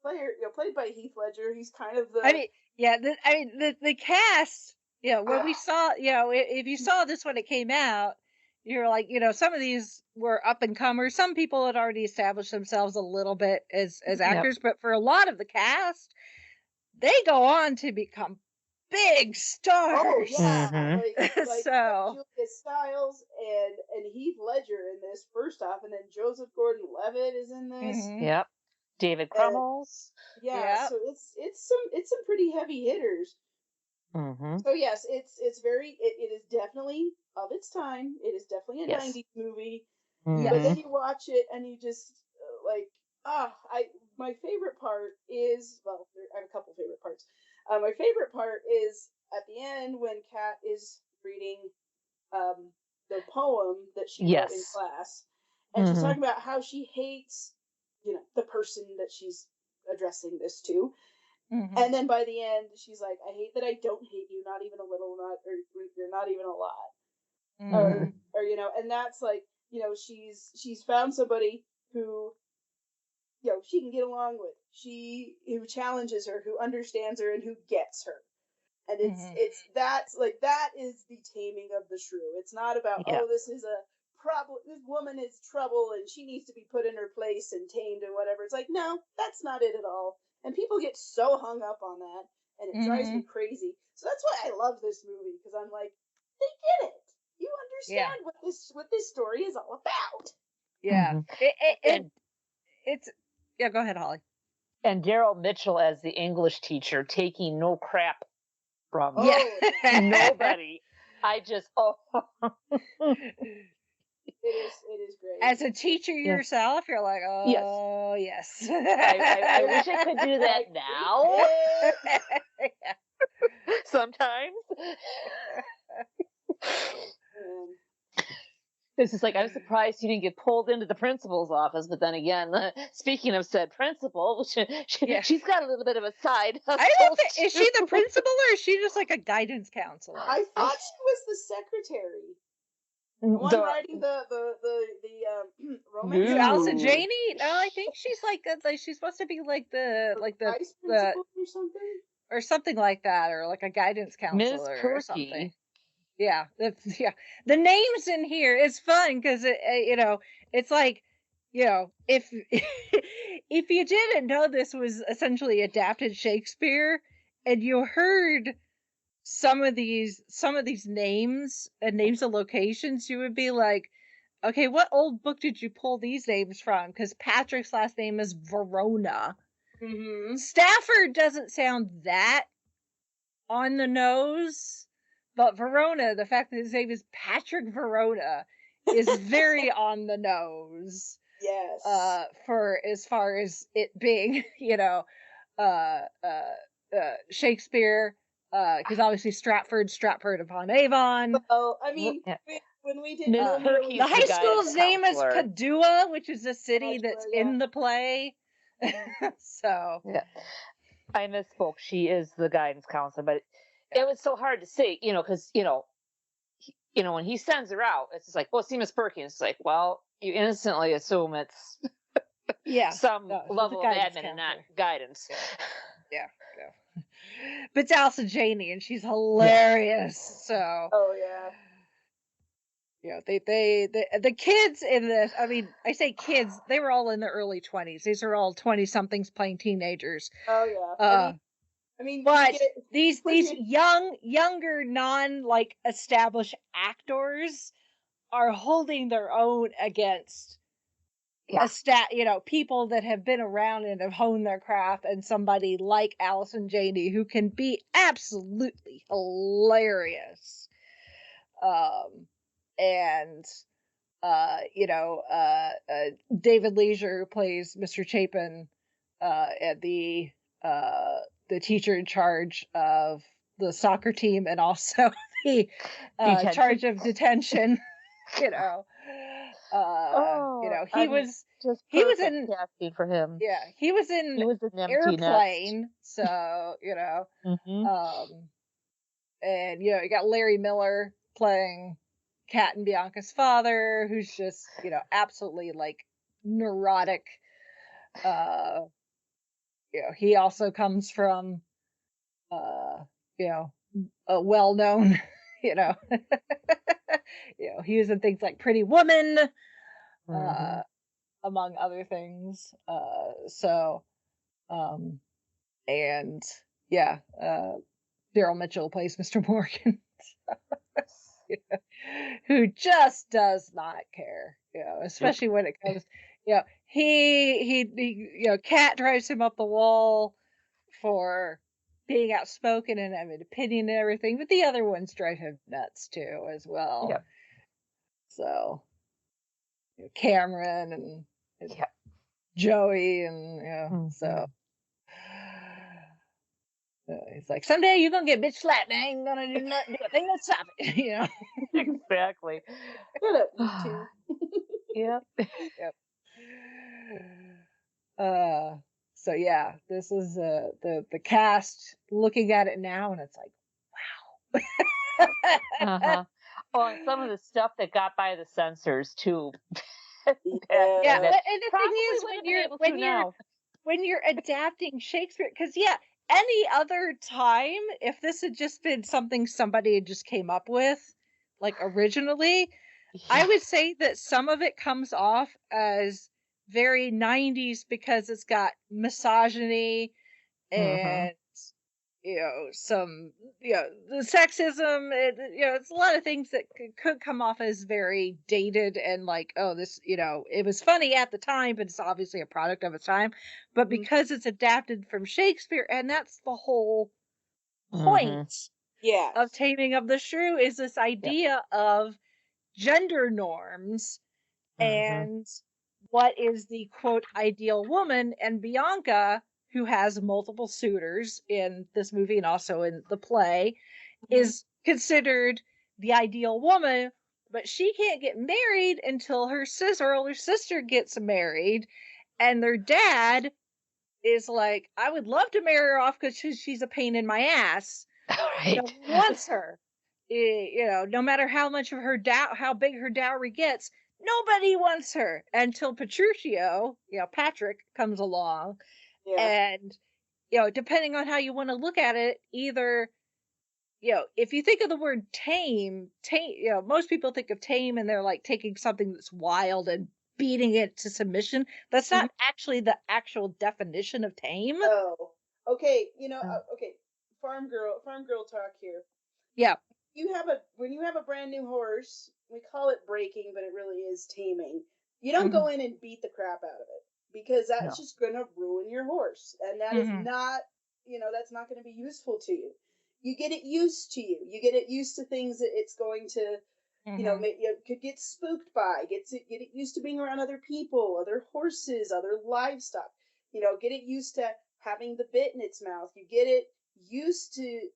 [SPEAKER 4] played by Heath Ledger. He's kind of the
[SPEAKER 2] the cast. When we saw, if you saw this when it came out, you're like, some of these were up and comers. Some people had already established themselves a little bit as actors, but for a lot of the cast, they go on to become big stars.
[SPEAKER 4] Oh yeah, like
[SPEAKER 2] so
[SPEAKER 4] Julia Stiles and Heath Ledger in this first off, and then Joseph Gordon-Levitt is in this.
[SPEAKER 3] Yep. David Crummels.
[SPEAKER 4] So it's some pretty heavy hitters. So yes, it's very it is definitely of its time. It is definitely a 90s movie. But then you watch it and you just my favorite part is, I have a couple favorite parts. My favorite part is at the end when Kat is reading the poem that she wrote in class, and she's talking about how she hates the person that she's addressing this to. And then by the end, she's like, I hate that I don't hate you, not even a little, or you're not even a lot. Or and that's like, she's found somebody who, she can get along with. Who challenges her, who understands her, and who gets her. And that is the taming of the shrew. It's not about, this is a problem, this woman is trouble and she needs to be put in her place and tamed and whatever. It's like, no, that's not it at all. And people get so hung up on that, and it drives me crazy. So that's why I love this movie, because I'm like, they get it. You
[SPEAKER 2] Yeah.
[SPEAKER 4] understand what this story is all about.
[SPEAKER 2] Yeah.
[SPEAKER 3] And
[SPEAKER 2] It's yeah. Go ahead, Holly.
[SPEAKER 3] and Daryl Mitchell as the English teacher taking no crap from
[SPEAKER 4] Oh,
[SPEAKER 3] nobody. I just
[SPEAKER 4] it is great.
[SPEAKER 2] As a teacher yourself, you're like,
[SPEAKER 3] Yes.
[SPEAKER 2] oh yes.
[SPEAKER 3] I wish I could do that
[SPEAKER 4] Like,
[SPEAKER 3] now. Sometimes.
[SPEAKER 4] Um,
[SPEAKER 3] It's just like, I'm surprised he didn't get pulled into the principal's office. But then again, speaking of said principal,
[SPEAKER 2] Yeah.
[SPEAKER 3] she's got a little bit of a side hustle.
[SPEAKER 2] I don't think, is she the principal or is she just like a guidance counselor?
[SPEAKER 4] I thought she was the secretary. The one writing the romance.
[SPEAKER 3] Ooh.
[SPEAKER 2] Allison Janney? No, I think she's like she's supposed to be like the
[SPEAKER 4] vice principal or
[SPEAKER 2] something like that, or like a guidance
[SPEAKER 3] Ms.
[SPEAKER 2] counselor or
[SPEAKER 3] Perky.
[SPEAKER 2] something. Yeah, yeah. The names in here is fun because it's like, if if you didn't know this was essentially adapted Shakespeare, and you heard some of these names and names of locations, you would be like, okay, what old book did you pull these names from? Because Patrick's last name is Verona.
[SPEAKER 4] Mm-hmm.
[SPEAKER 2] Stafford doesn't sound that on the nose, but Verona, the fact that his name is Patrick Verona, is very on the nose.
[SPEAKER 4] Yes.
[SPEAKER 2] For as far as it being, Shakespeare, because obviously Stratford upon Avon.
[SPEAKER 4] Well, I mean, when we did
[SPEAKER 3] Ms.
[SPEAKER 4] Romeo,
[SPEAKER 2] The high
[SPEAKER 3] the
[SPEAKER 2] school's
[SPEAKER 3] guidance
[SPEAKER 2] name is
[SPEAKER 3] counselor.
[SPEAKER 2] Padua, which is a city
[SPEAKER 4] Padua,
[SPEAKER 2] that's
[SPEAKER 4] yeah.
[SPEAKER 2] in the play. So
[SPEAKER 3] Yeah. I misspoke. She is the guidance counselor, but it was so hard to say, because when he sends her out, it's just like, well, see Miss Perky. It's like, well, you instantly assume it's some level of admin and not guidance.
[SPEAKER 2] Yeah. But it's Allison Janney, and she's hilarious. So,
[SPEAKER 4] oh yeah.
[SPEAKER 2] the kids in this, I mean, I say kids, they were all in their early 20s. These are all 20-somethings playing teenagers.
[SPEAKER 4] Oh yeah. I mean,
[SPEAKER 2] but these younger, non established actors are holding their own against people that have been around and have honed their craft, and somebody like Allison Janney who can be absolutely hilarious. And David Leisure, who plays Mr. Chapin, and the teacher in charge of the soccer team, and also the charge of detention. He was in
[SPEAKER 3] casting for him.
[SPEAKER 2] Yeah, he was in Airplane, so and you got Larry Miller playing Kat and Bianca's father, who's just absolutely like neurotic. He also comes from a well-known he was in things like Pretty Woman, among other things. And yeah, Daryl Mitchell plays Mr. Morgan. Who just does not care, especially when it comes, Kat drives him up the wall for being outspoken and having an opinion and everything, but the other ones drive him nuts too, as well.
[SPEAKER 3] Yeah.
[SPEAKER 2] So, Cameron and Joey and so. He's like, someday you're gonna get bitch slapped, and I ain't gonna do nothing, do a thing to stop it.
[SPEAKER 3] Exactly.
[SPEAKER 4] too.
[SPEAKER 3] Yep.
[SPEAKER 2] So yeah, this is the cast looking at it now, and it's like, wow.
[SPEAKER 3] Oh, and some of the stuff that got by the censors too.
[SPEAKER 2] Yeah, and the thing is, when you're adapting Shakespeare, because any other time, if this had just been something somebody had just came up with, like originally, I would say that some of it comes off as very 90s because it's got misogyny and some, the sexism, it's a lot of things that could come off as very dated and like, oh, this, it was funny at the time, but it's obviously a product of its time. But
[SPEAKER 4] Mhm.
[SPEAKER 2] because it's adapted from Shakespeare, and that's the whole
[SPEAKER 3] Mhm.
[SPEAKER 2] point
[SPEAKER 4] Yes.
[SPEAKER 2] of Taming of the Shrew, is this idea of gender norms
[SPEAKER 3] Mhm.
[SPEAKER 2] and what is the quote ideal woman. And Bianca, who has multiple suitors in this movie and also in the play, is considered the ideal woman, but she can't get married until her older sister gets married, and their dad is like, I would love to marry her off because she's a pain in my ass.
[SPEAKER 3] Right.
[SPEAKER 2] Nobody wants her. No matter how much of her how big her dowry gets, nobody wants her until Petruchio, Patrick, comes along.
[SPEAKER 4] Yeah.
[SPEAKER 2] And, depending on how you want to look at it, either, if you think of the word tame, most people think of tame and they're like taking something that's wild and beating it to submission. That's not actually the actual definition of tame.
[SPEAKER 4] Oh, okay.
[SPEAKER 3] Oh.
[SPEAKER 4] Okay. Farm girl talk here.
[SPEAKER 2] Yeah.
[SPEAKER 4] When you have a brand new horse, we call it breaking, but it really is taming. You don't go in and beat the crap out of it because that's
[SPEAKER 3] No.
[SPEAKER 4] just going to ruin your horse, and that is not, that's not going to be useful to you. You get it used to you. You get it used to things that it's going to, could get spooked by. Get it used to being around other people, other horses, other livestock. Get it used to having the bit in its mouth. You used to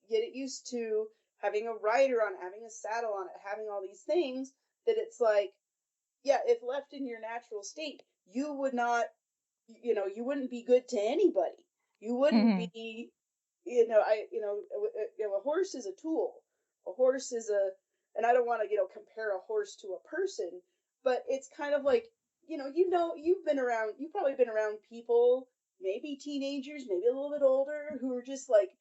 [SPEAKER 4] get it used to having a rider on it, having a saddle on it, having all these things that it's like, yeah, if left in your natural state, you would not, you wouldn't be good to anybody. You wouldn't be, a horse is a tool. A horse is and I don't want to, compare a horse to a person, but it's kind of like, you've probably been around people, maybe teenagers, maybe a little bit older, who are just like,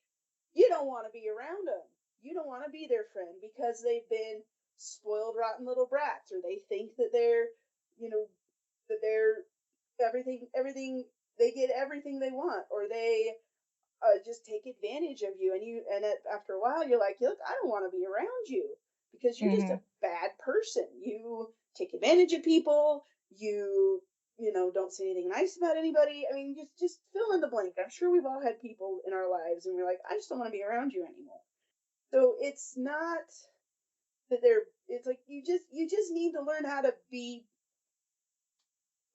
[SPEAKER 4] you don't want to be around them. You don't want to be their friend because they've been spoiled, rotten little brats, or they think that you know, they're everything, they get everything they want, or they just take advantage of you. After a while, you're like, look, I don't want to be around you because you're just a bad person. You take advantage of people. Don't say anything nice about anybody. I mean, just fill in the blank. I'm sure we've all had people in our lives, and we're like, I just don't want to be around you anymore. So it's not that it's like you just need to learn how to be,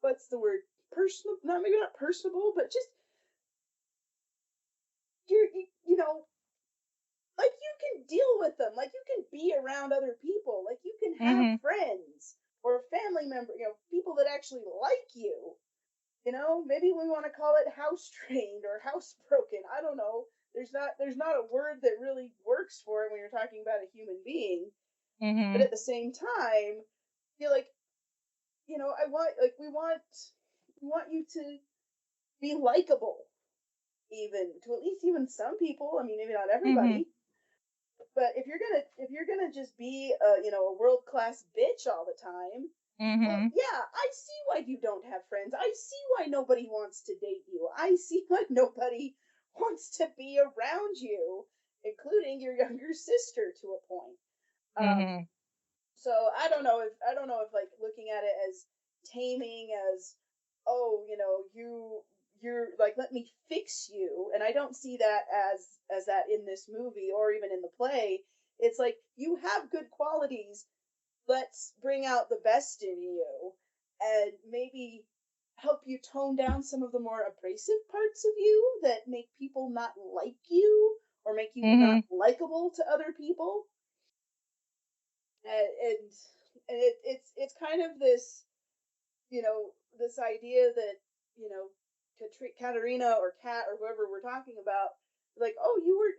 [SPEAKER 4] what's the word, personal, not maybe not personable, but just you know like you can deal with them, like you can be around other people, like you can have friends or family members, people that actually like you. Maybe we want to call it house trained or housebroken. I don't know. There's not a word that really works for it when you're talking about a human being. But at the same time, you're like, I want, like, we want you to be likable, even to at least even some people. I mean, maybe not everybody. But if you're gonna just be a world class bitch all the time, well, yeah, I see why you don't have friends. I see why nobody wants to date you. I see why nobody wants to be around you, including your younger sister to a point. So I don't know if like looking at it as taming, as, oh, you're like, let me fix you, and I don't see that as that in this movie or even in the play. It's like, you have good qualities, let's bring out the best in you and maybe help you tone down some of the more abrasive parts of you that make people not like you or make you not likable to other people. And it's kind of this, this idea that, you know Katerina or Kat or whoever we're talking about, like, oh, you were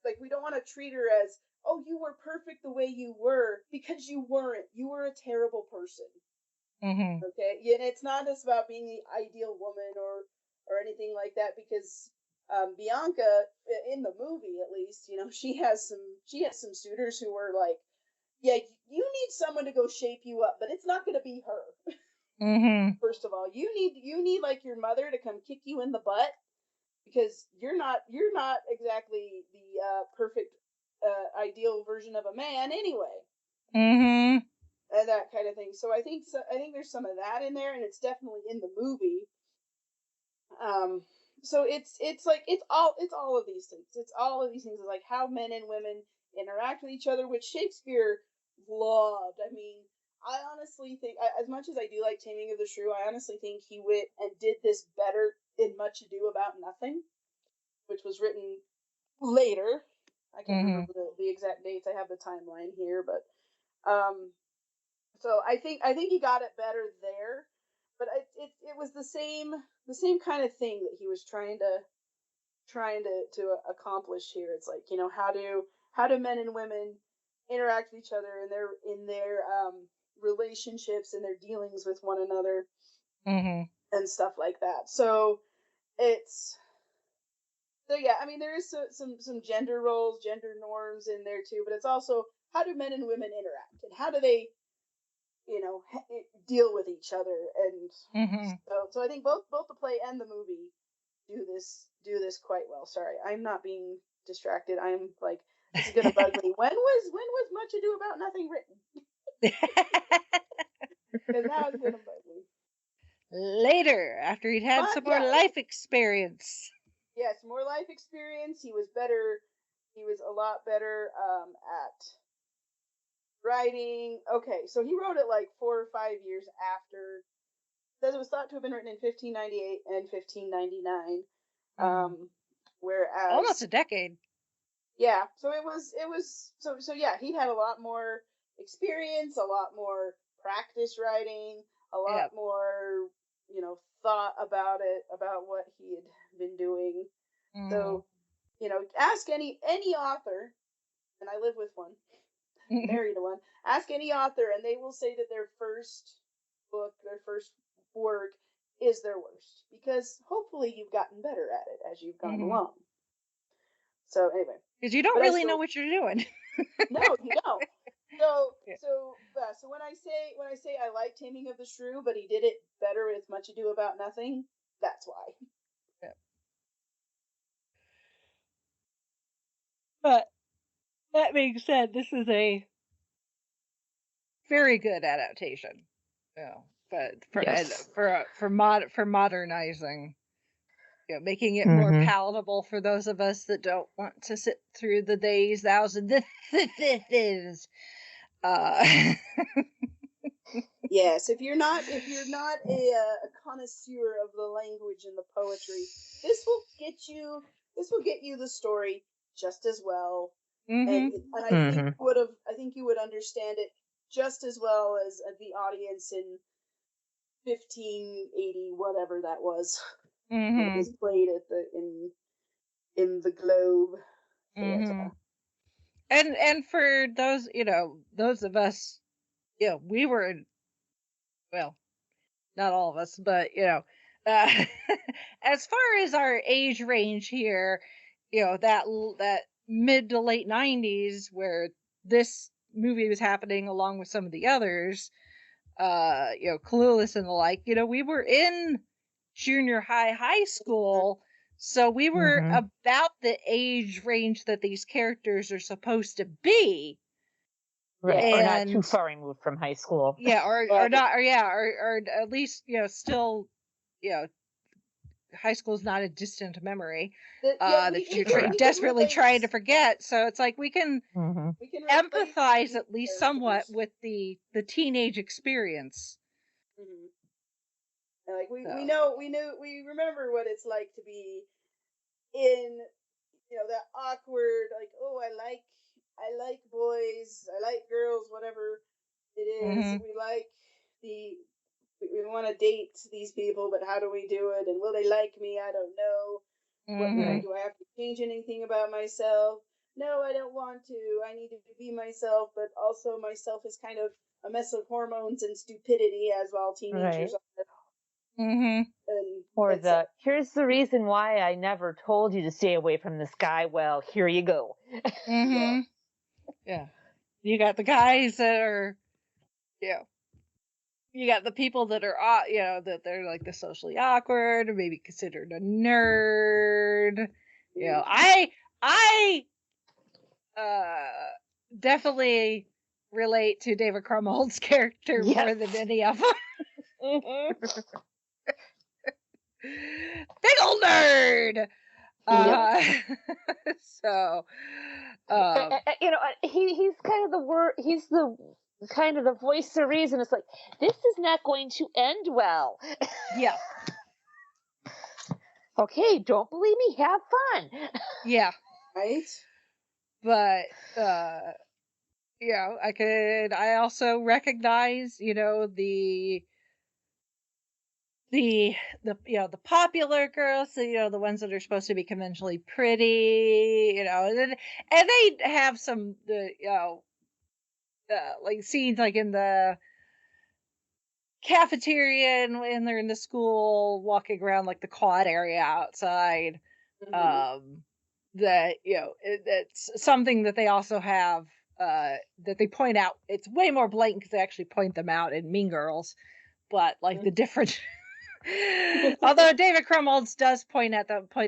[SPEAKER 4] like we don't want to treat her as, oh, you were perfect the way you were, because you weren't. You were a terrible person. Okay, yeah, and it's not just about being the ideal woman or anything like that, because Bianca, in the movie at least, she has some suitors who were like, yeah, you need someone to go shape you up, but it's not going to be her. First of all, you need like your mother to come kick you in the butt because you're not exactly the perfect ideal version of a man anyway.
[SPEAKER 2] Mm-hmm.
[SPEAKER 4] And that kind of thing. So I think there's some of that in there, and it's definitely in the movie. So it's like it's all of these things. It's all of these things. It's like how men and women interact with each other, which Shakespeare loved. I mean, I honestly think, as much as I do like Taming of the Shrew, I honestly think he went and did this better in Much Ado About Nothing, which was written later. I can't remember the exact dates. I have the timeline here, but so I think he got it better there, but it was the same kind of thing that he was trying to accomplish here. It's like, you know, how do men and women interact with each other in their relationships and their dealings with one another, and stuff like that. So yeah, I mean, there is some gender roles, gender norms in there too, but it's also how do men and women interact, and how do they, you know, deal with each other. And so I think both the play and the movie do this quite well. Sorry, I'm not being distracted. I'm like, this is gonna bug me. When was Much Ado About Nothing written? Because now it's gonna bug me.
[SPEAKER 2] Later, after he'd had some more life experience.
[SPEAKER 4] Yes, more life experience. He was better. He was a lot better at writing. Okay, so he wrote it like 4 or 5 years after. Says it was thought to have been written in 1598 and 1599. Whereas
[SPEAKER 2] almost a decade.
[SPEAKER 4] Yeah, so it was so yeah, he had a lot more experience, a lot more practice writing, a lot more, you know, thought about it, about what he had been doing. So, you know, ask any author, and I live with one, married to one. Ask any author, and they will say that their first book, their first work, is their worst, because hopefully you've gotten better at it as you've gone along. So anyway,
[SPEAKER 2] because you don't really know what you're doing.
[SPEAKER 4] No, you don't. So when I say I like Taming of the Shrew, but he did it better with Much Ado About Nothing, that's why.
[SPEAKER 2] Yeah. But that being said, this is a very good adaptation. Yeah, but for modernizing, you know, making it more palatable for those of us that don't want to sit through the days, thous, and this.
[SPEAKER 4] Yes, if you're not a connoisseur of the language and the poetry, this will get you the story just as well, and I think you would understand it just as well as the audience in 1580, whatever that was, when it was played at in the Globe Theatre.
[SPEAKER 2] And for those, you know, those of us, you know, we were, well, not all of us, but, you know, as far as our age range here, you know, that mid to late 90s where this movie was happening along with some of the others, you know, Clueless and the like, you know, we were in junior high school, so we were about the age range that these characters are supposed to be.
[SPEAKER 3] Right, or not too far removed from high school.
[SPEAKER 2] Yeah, or not, or at least, you know, still, you know, high school is not a distant memory that you're desperately trying to forget. So it's like we can empathize at least somewhat with the teenage experience.
[SPEAKER 4] And like we remember what it's like to be in, you know, that awkward, like, oh, I like boys, I like girls, whatever it is. We want to date these people, but how do we do it? And will they like me? I don't know. Do I have to change anything about myself? No, I don't want to. I need to be myself, but also myself is kind of a mess of hormones and stupidity, as all teenagers are.
[SPEAKER 3] Or here's the reason why I never told you to stay away from this guy. Well, here you go.
[SPEAKER 2] Yeah. You got the guys that are, you know, you got the people that are, that they're like the socially awkward, or maybe considered a nerd. I definitely relate to David Krumholtz's character more than any of them. Big ol' nerd. So,
[SPEAKER 3] he's kind of the word. He's the kind of the voice of reason. It's like, this is not going to end well.
[SPEAKER 2] Yeah.
[SPEAKER 3] Okay, don't believe me. Have fun.
[SPEAKER 2] Yeah.
[SPEAKER 4] Right.
[SPEAKER 2] But I also recognize, the popular girls, the ones that are supposed to be conventionally pretty, and they have some like scenes like in the cafeteria and when they're in the school walking around like the quad area outside. That it's something that they also have that they point out. It's way more blatant because they actually point them out in Mean Girls, but like the different. Although David Krumholtz does point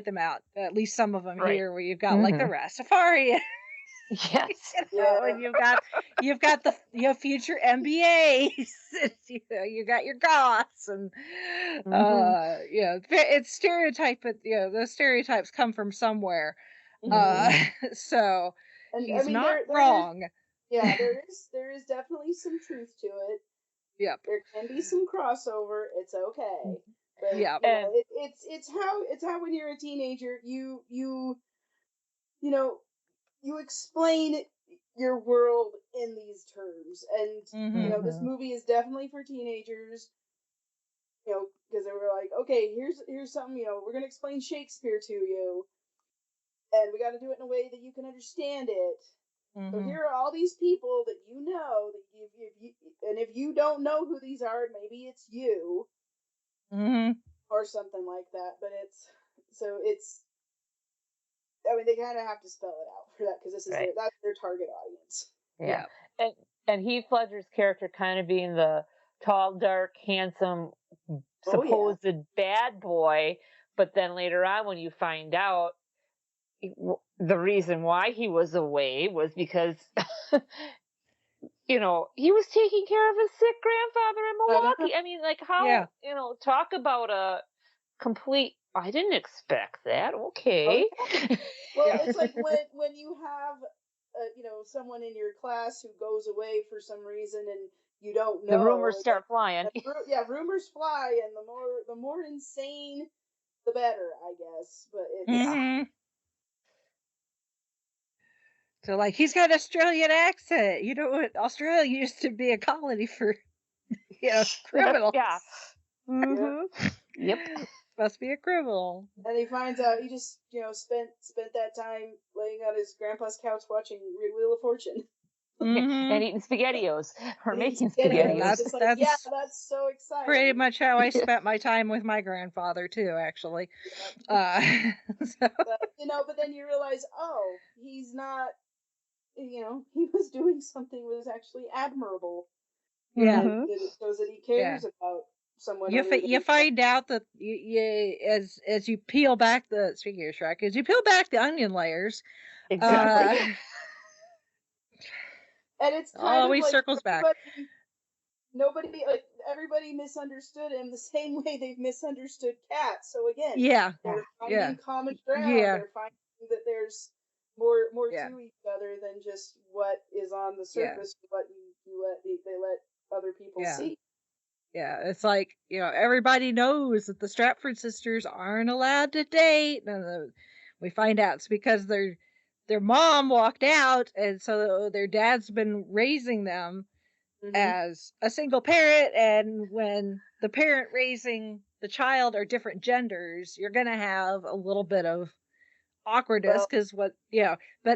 [SPEAKER 2] them out, at least some of them here, where you've got like the Rastafarian.
[SPEAKER 3] Yes.
[SPEAKER 2] And you've got the future MBAs. You got your goths, and it's stereotype, but those stereotypes come from somewhere. So
[SPEAKER 4] and
[SPEAKER 2] he's not wrong.
[SPEAKER 4] There is definitely some truth to it.
[SPEAKER 2] Yep.
[SPEAKER 4] There can be some crossover. It's okay. But,
[SPEAKER 2] yeah.
[SPEAKER 4] It's how when you're a teenager you explain your world in these terms, and this movie is definitely for teenagers. Because they were like, okay, here's something. We're gonna explain Shakespeare to you, and we got to do it in a way that you can understand it. So here are all these people that and if you don't know who these are, maybe it's you, or something like that. But they kind of have to spell it out for that because that's their target audience.
[SPEAKER 3] Yeah. And Heath Ledger's character kind of being the tall, dark, handsome, supposed bad boy, but then later on when you find out the reason why he was away was because he was taking care of his sick grandfather in Milwaukee. I mean, like, how talk about a complete, I didn't expect that. Okay.
[SPEAKER 4] Well, it's like when you have someone in your class who goes away for some reason and you don't know,
[SPEAKER 3] the rumors start flying.
[SPEAKER 4] Rumors fly, and the more insane the better, I guess. But
[SPEAKER 2] so like, he's got an Australian accent. You know what? Australia used to be a colony for criminals.
[SPEAKER 3] Yeah. Yep.
[SPEAKER 2] Must be a criminal.
[SPEAKER 4] And he finds out he just spent that time laying on his grandpa's couch watching Wheel of Fortune.
[SPEAKER 3] And eating SpaghettiOs or making SpaghettiOs.
[SPEAKER 4] That's so exciting.
[SPEAKER 2] Pretty much how I spent my time with my grandfather too, actually.
[SPEAKER 4] But then you realize, he's not. He was doing something that was actually admirable.
[SPEAKER 2] Yeah,
[SPEAKER 4] it shows that he cares about someone.
[SPEAKER 2] You find out that as you peel back speaking of Shrek, as you peel back the onion layers,
[SPEAKER 3] exactly.
[SPEAKER 4] And it's
[SPEAKER 2] always circles back.
[SPEAKER 4] Everybody misunderstood him the same way they've misunderstood cats. So again, they're finding common ground. They're finding that there's more to each other than just what is on the surface. What they let other people see.
[SPEAKER 2] Yeah, it's like, everybody knows that the Stratford sisters aren't allowed to date, and we find out it's because their mom walked out, and so their dad's been raising them as a single parent, and when the parent raising the child are different genders, you're gonna have a little bit of awkwardness, because but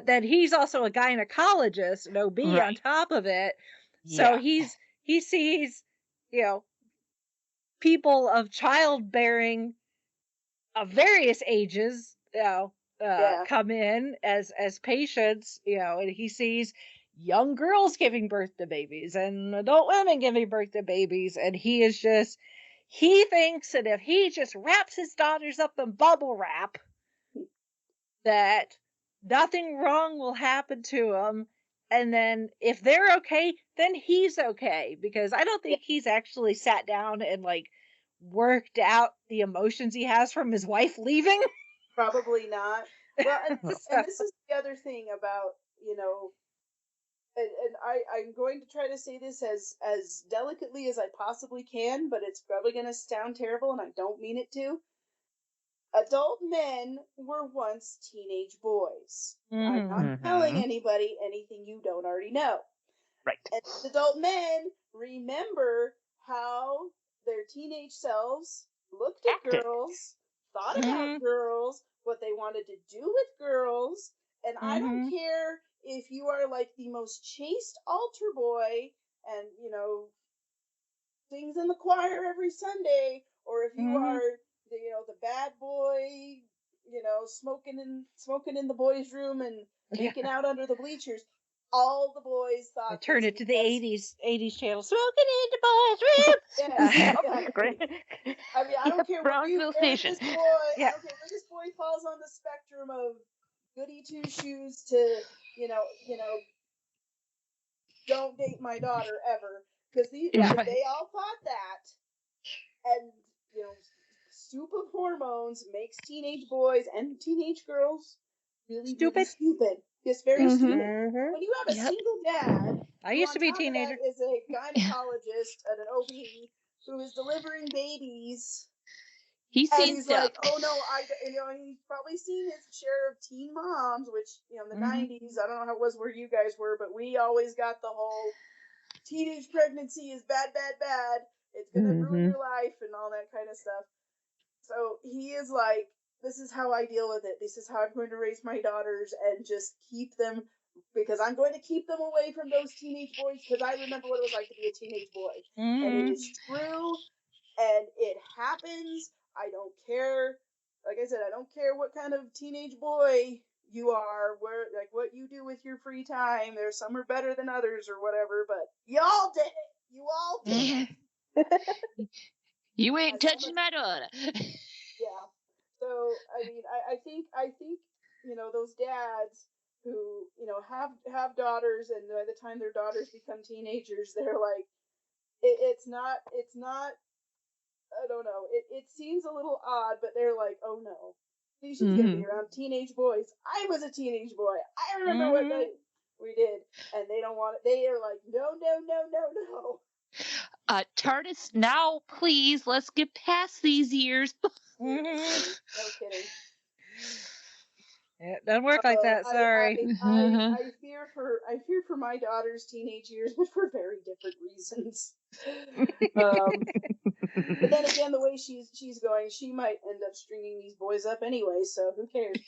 [SPEAKER 2] then he's also a gynecologist, an OB on top of it, so he sees people of childbearing of various ages come in as patients, and he sees young girls giving birth to babies and adult women giving birth to babies, and he thinks that if he just wraps his daughters up in bubble wrap, that nothing wrong will happen to them, and then if they're okay, then he's okay, because I don't think he's actually sat down and like worked out the emotions he has from his wife leaving.
[SPEAKER 4] Probably not. Well, and this is the other thing about, and I'm going to try to say this as delicately as I possibly can, but it's probably going to sound terrible, and I don't mean it to. Adult men were once teenage boys. I'm not telling anybody anything you don't already know.
[SPEAKER 3] Right.
[SPEAKER 4] And adult men remember how their teenage selves looked at girls, thought about girls, what they wanted to do with girls, and I don't care if you are like the most chaste altar boy and, sings in the choir every Sunday, or if you are the bad boy, smoking in the boys' room and making out under the bleachers. All the boys thought.
[SPEAKER 2] I turned it to the 80s channel. Smoking in the boys' room.
[SPEAKER 4] Yes,
[SPEAKER 3] Great.
[SPEAKER 4] I mean, I don't care where
[SPEAKER 3] Brownsville
[SPEAKER 4] where
[SPEAKER 3] Station.
[SPEAKER 4] this boy. I don't care where this boy falls on the spectrum of goody two shoes to don't date my daughter ever, because they all thought that, and soup of hormones makes teenage boys and teenage girls really stupid. Just very stupid. When you have a single dad,
[SPEAKER 2] I used to be a teenager,
[SPEAKER 4] is a gynecologist and an OB who is delivering babies.
[SPEAKER 3] He's
[SPEAKER 4] And
[SPEAKER 3] seen
[SPEAKER 4] he's
[SPEAKER 3] stuff.
[SPEAKER 4] like, oh no, he's probably seen his share of teen moms, which, in the 90s, I don't know how it was where you guys were, but we always got the whole teenage pregnancy is bad, bad, bad. It's going to ruin your life and all that kind of stuff. So he is like, this is how I deal with it. This is how I'm going to raise my daughters and just keep them, because I'm going to keep them away from those teenage boys, because I remember what it was like to be a teenage boy. And it is true, and it happens. I don't care. Like I said, I don't care what kind of teenage boy you are, what you do with your free time. There's some are better than others or whatever, but y'all did it. You all did it.
[SPEAKER 3] You ain't touching my daughter.
[SPEAKER 4] Yeah. So I mean, I think those dads who have daughters, and by the time their daughters become teenagers, they're like, it's not. I don't know. It seems a little odd, but they're like, oh no, she's gonna be around teenage boys. I was a teenage boy. I remember what we did, and they don't want it. They are like, no, no, no, no, no.
[SPEAKER 3] TARDIS, now, please, let's get past these years.
[SPEAKER 4] No kidding.
[SPEAKER 2] It doesn't work like that. Sorry.
[SPEAKER 4] I fear for my daughter's teenage years, but for very different reasons. But then again, the way she's going, she might end up stringing these boys up anyway. So who cares?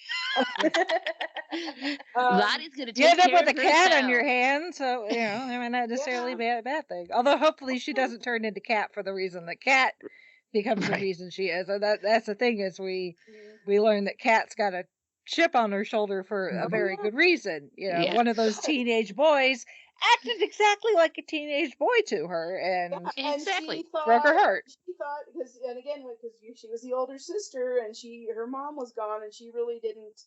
[SPEAKER 3] Lottie's gonna take
[SPEAKER 2] you end up
[SPEAKER 3] care
[SPEAKER 2] with a
[SPEAKER 3] of
[SPEAKER 2] cat
[SPEAKER 3] herself.
[SPEAKER 2] on your hand, so it might not necessarily be a bad thing. Although hopefully she doesn't turn into Cat for the reason that Cat becomes the reason she is. And that's the thing, is we learn that Cat's got a chip on her shoulder for a very good reason. One of those teenage boys acted exactly like a teenage boy to her, and
[SPEAKER 3] exactly
[SPEAKER 2] broke her heart.
[SPEAKER 4] She thought, because she was the older sister, and her mom was gone, and she really didn't,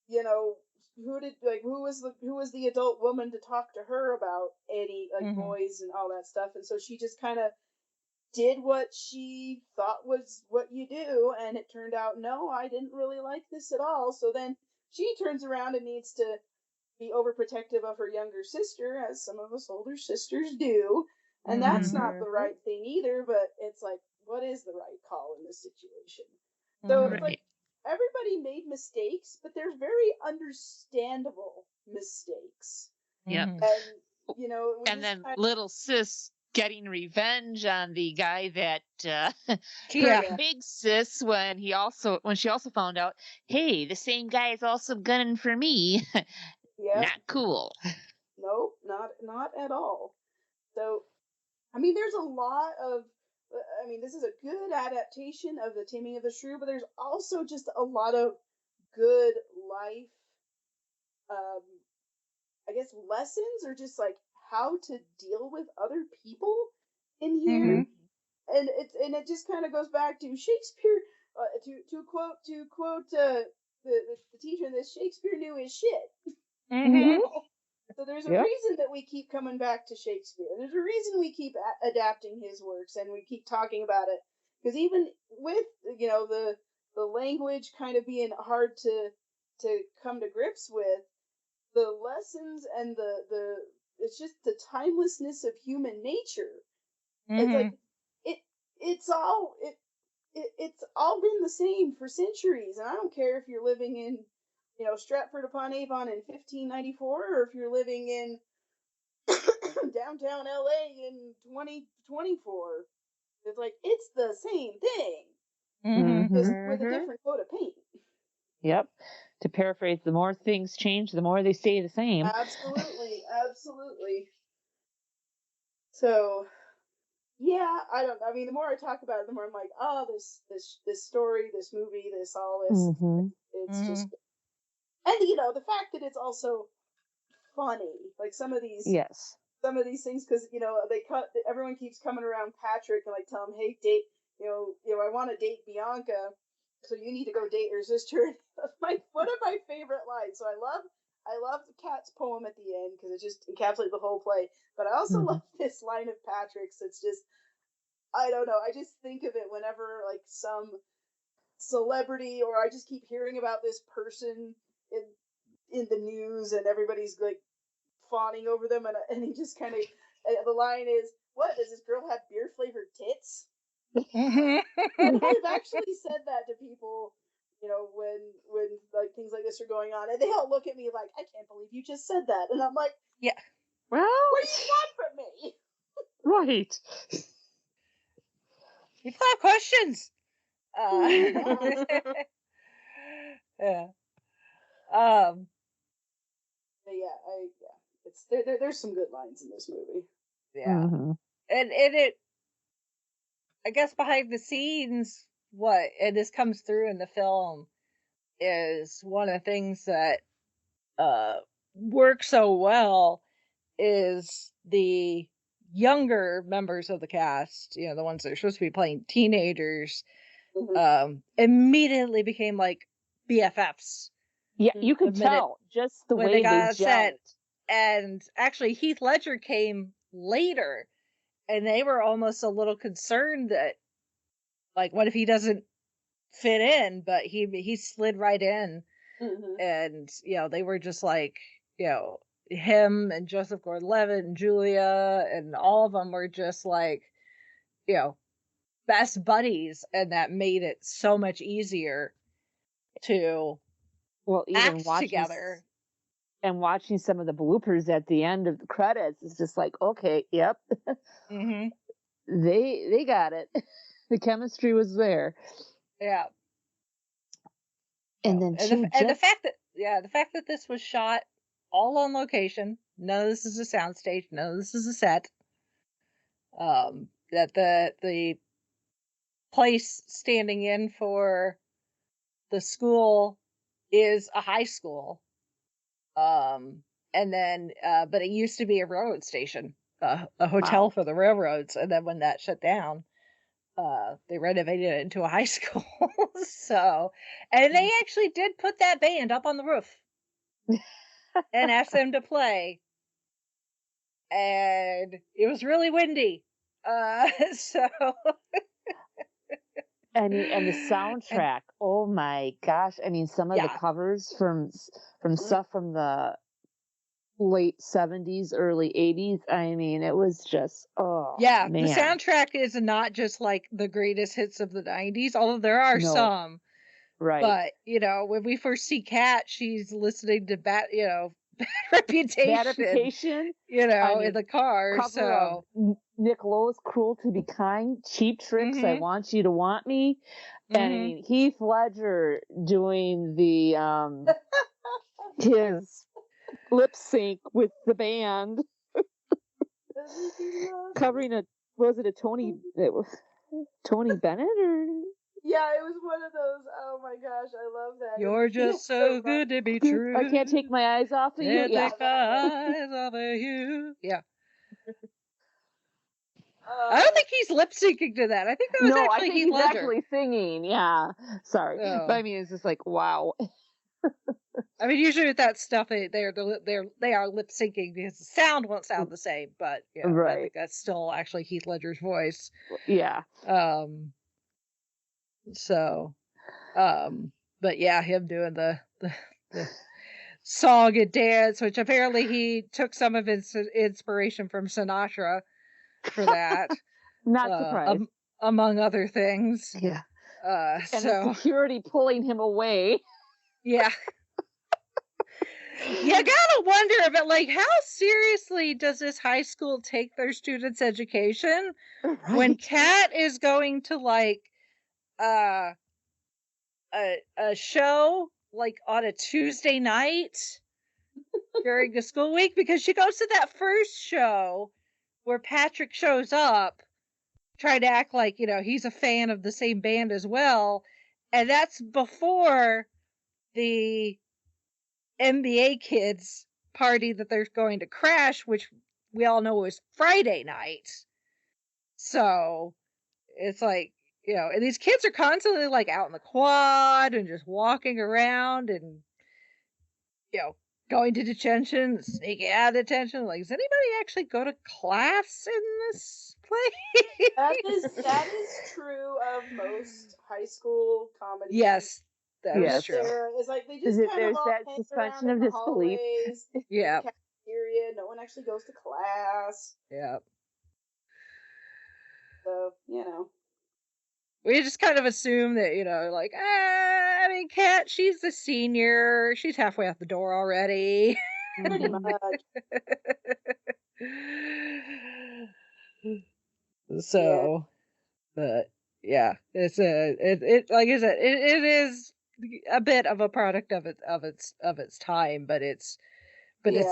[SPEAKER 4] who was the adult woman to talk to her about any boys and all that stuff, and so she just kind of did what she thought was what you do, and it turned out, no, I didn't really like this at all. So then she turns around and needs to be overprotective of her younger sister, as some of us older sisters do, and that's not the right thing either. But it's like, what is the right call in this situation? So it's like, everybody made mistakes, but they're very understandable mistakes.
[SPEAKER 3] Yep.
[SPEAKER 4] And
[SPEAKER 3] and then little sis getting revenge on the guy that big sis, when she also found out, hey, the same guy is also gunning for me. Not cool.
[SPEAKER 4] Nope, not at all. So I mean, there's a lot of this is a good adaptation of The Taming of the Shrew, but there's also just a lot of good life I guess, lessons or just like how to deal with other people in
[SPEAKER 2] Mm-hmm.
[SPEAKER 4] here. And it just kind of goes back to Shakespeare. To quote the teacher in this, Shakespeare knew his shit.
[SPEAKER 2] Mm-hmm.
[SPEAKER 4] So there's a
[SPEAKER 3] Yep.
[SPEAKER 4] reason that we keep coming back to Shakespeare. There's a reason we keep adapting his works and we keep talking about it. Because even with the language kind of being hard to come to grips with, the lessons and the it's just the timelessness of human nature. It's like it's all been the same for centuries, and I don't care if you're living in Stratford upon Avon in 1594 or if you're living in downtown LA in 2024. It's like it's the same thing, just with a different coat of paint.
[SPEAKER 3] Yep. To paraphrase, the more things change, the more they stay the same.
[SPEAKER 4] Absolutely. So yeah, I mean, the more I talk about it, the more I'm like, oh, this story, this movie, all this.
[SPEAKER 3] Mm-hmm.
[SPEAKER 4] It's just, and the fact that it's also funny, like some of these
[SPEAKER 3] Yes.
[SPEAKER 4] things, because everyone keeps coming around Patrick and like tell him, hey, date, I want to date Bianca, so you need to go date her sister. One of my favorite lines. So I love the Cat's poem at the end because it just encapsulates the whole play. But I also love this line of Patrick's. It's just, I don't know. I just think of it whenever like some celebrity, or I just keep hearing about this person in the news, and everybody's like fawning over them, and he just kind of, the line is, "What, does this girl have beer flavored tits?" And I've actually said that to people, when like things like this are going on, and they all look at me like, "I can't believe you just said that," and I'm like,
[SPEAKER 2] Yeah.
[SPEAKER 3] Well,
[SPEAKER 4] "What do you want from me?"
[SPEAKER 3] right.
[SPEAKER 2] People have questions. Yeah.
[SPEAKER 4] But it's there's some good lines in this movie.
[SPEAKER 2] Yeah.
[SPEAKER 3] Mm-hmm.
[SPEAKER 2] And it, I guess behind the scenes, and this comes through in the film, is one of the things that works so well is the younger members of the cast, the ones that are supposed to be playing teenagers, immediately became like BFFs.
[SPEAKER 3] Yeah, you could
[SPEAKER 2] The minute
[SPEAKER 3] tell just the
[SPEAKER 2] when
[SPEAKER 3] way
[SPEAKER 2] they got
[SPEAKER 3] they
[SPEAKER 2] on set.
[SPEAKER 3] gelled.
[SPEAKER 2] And actually, Heath Ledger came later, and they were almost a little concerned that, like, what if he doesn't fit in? But he slid right in, and they were just like, him and Joseph Gordon-Levitt and Julia and all of them were just like, best buddies, and that made it so much easier to
[SPEAKER 3] Even
[SPEAKER 2] act together.
[SPEAKER 3] And watching some of the bloopers at the end of the credits is just like, okay, yep, they got it. The chemistry was there.
[SPEAKER 2] Yeah.
[SPEAKER 3] And then
[SPEAKER 2] the fact that this was shot all on location, none of this is a soundstage, none of this is a set. That the place standing in for the school is a high school. And then but it used to be a railroad station, a hotel for the railroads, and then when that shut down, they renovated it into a high school. So, and they actually did put that band up on the roof and asked them to play, and it was really windy. So
[SPEAKER 3] and the soundtrack, oh my gosh, I mean, some of the covers from stuff from the late 70s, early 80s, I mean, it was just, man.
[SPEAKER 2] The soundtrack is not just like the greatest hits of the 90s, although there are some.
[SPEAKER 3] Right.
[SPEAKER 2] But, when we first see Kat, she's listening to Bad Reputation. In the car.
[SPEAKER 3] Cover of Nick Lowe's Cruel to Be Kind, Cheap Tricks, I Want You to Want Me. And I mean, Heath Ledger doing the his lip sync with the band. Covering was it a Tony Bennett or
[SPEAKER 4] Yeah, it was one of those. Oh my gosh, I love that.
[SPEAKER 2] You're just so good to be true.
[SPEAKER 5] I can't take my eyes off of you.
[SPEAKER 2] Can't
[SPEAKER 5] Yeah.
[SPEAKER 2] take my eyes off of you. Yeah.
[SPEAKER 4] Uh,
[SPEAKER 2] I don't think he's lip syncing to that. I think that was
[SPEAKER 5] No, I
[SPEAKER 2] actually
[SPEAKER 5] think
[SPEAKER 2] Heath
[SPEAKER 5] he's
[SPEAKER 2] Ledger.
[SPEAKER 5] actually singing. Yeah. Sorry.
[SPEAKER 2] Oh.
[SPEAKER 5] But I mean, it's just like, wow.
[SPEAKER 2] I mean, usually with that stuff, they are lip syncing because the sound won't sound the same. But yeah, I
[SPEAKER 5] Right.
[SPEAKER 2] think that's still actually Heath Ledger's voice.
[SPEAKER 5] Yeah.
[SPEAKER 2] So, but yeah, him doing the song and dance, which apparently he took some of his inspiration from Sinatra for that.
[SPEAKER 5] Not surprised.
[SPEAKER 2] Among other things.
[SPEAKER 5] Yeah. And
[SPEAKER 2] So
[SPEAKER 5] the security pulling him away.
[SPEAKER 2] yeah. You gotta wonder about, like, how seriously does this high school take their students' education when Kat is going to, like, a show, like, on a Tuesday night during the school week? Because she goes to that first show where Patrick shows up, trying to act like, he's a fan of the same band as well, and that's before the NBA kids party that they're going to crash, which we all know is Friday night. So it's like, and these kids are constantly like out in the quad and just walking around and, going to detention, sneaking out of detention. Like, does anybody actually go to class in this place?
[SPEAKER 4] that is true of most high school comedies.
[SPEAKER 2] Yes, that is true.
[SPEAKER 4] It's like they just kind
[SPEAKER 5] There's
[SPEAKER 4] of all
[SPEAKER 5] that
[SPEAKER 4] hang
[SPEAKER 5] suspension
[SPEAKER 4] around
[SPEAKER 5] of
[SPEAKER 4] in the
[SPEAKER 5] disbelief.
[SPEAKER 4] hallways,
[SPEAKER 2] Yeah.
[SPEAKER 4] the cafeteria. No one actually goes to class.
[SPEAKER 2] Yeah.
[SPEAKER 4] So
[SPEAKER 2] We just kind of assume that, like, I mean, Kat, she's the senior. She's halfway out the door already.
[SPEAKER 4] pretty much.
[SPEAKER 2] So, but yeah, it's it like I said, it is a bit of a product of its time, but it's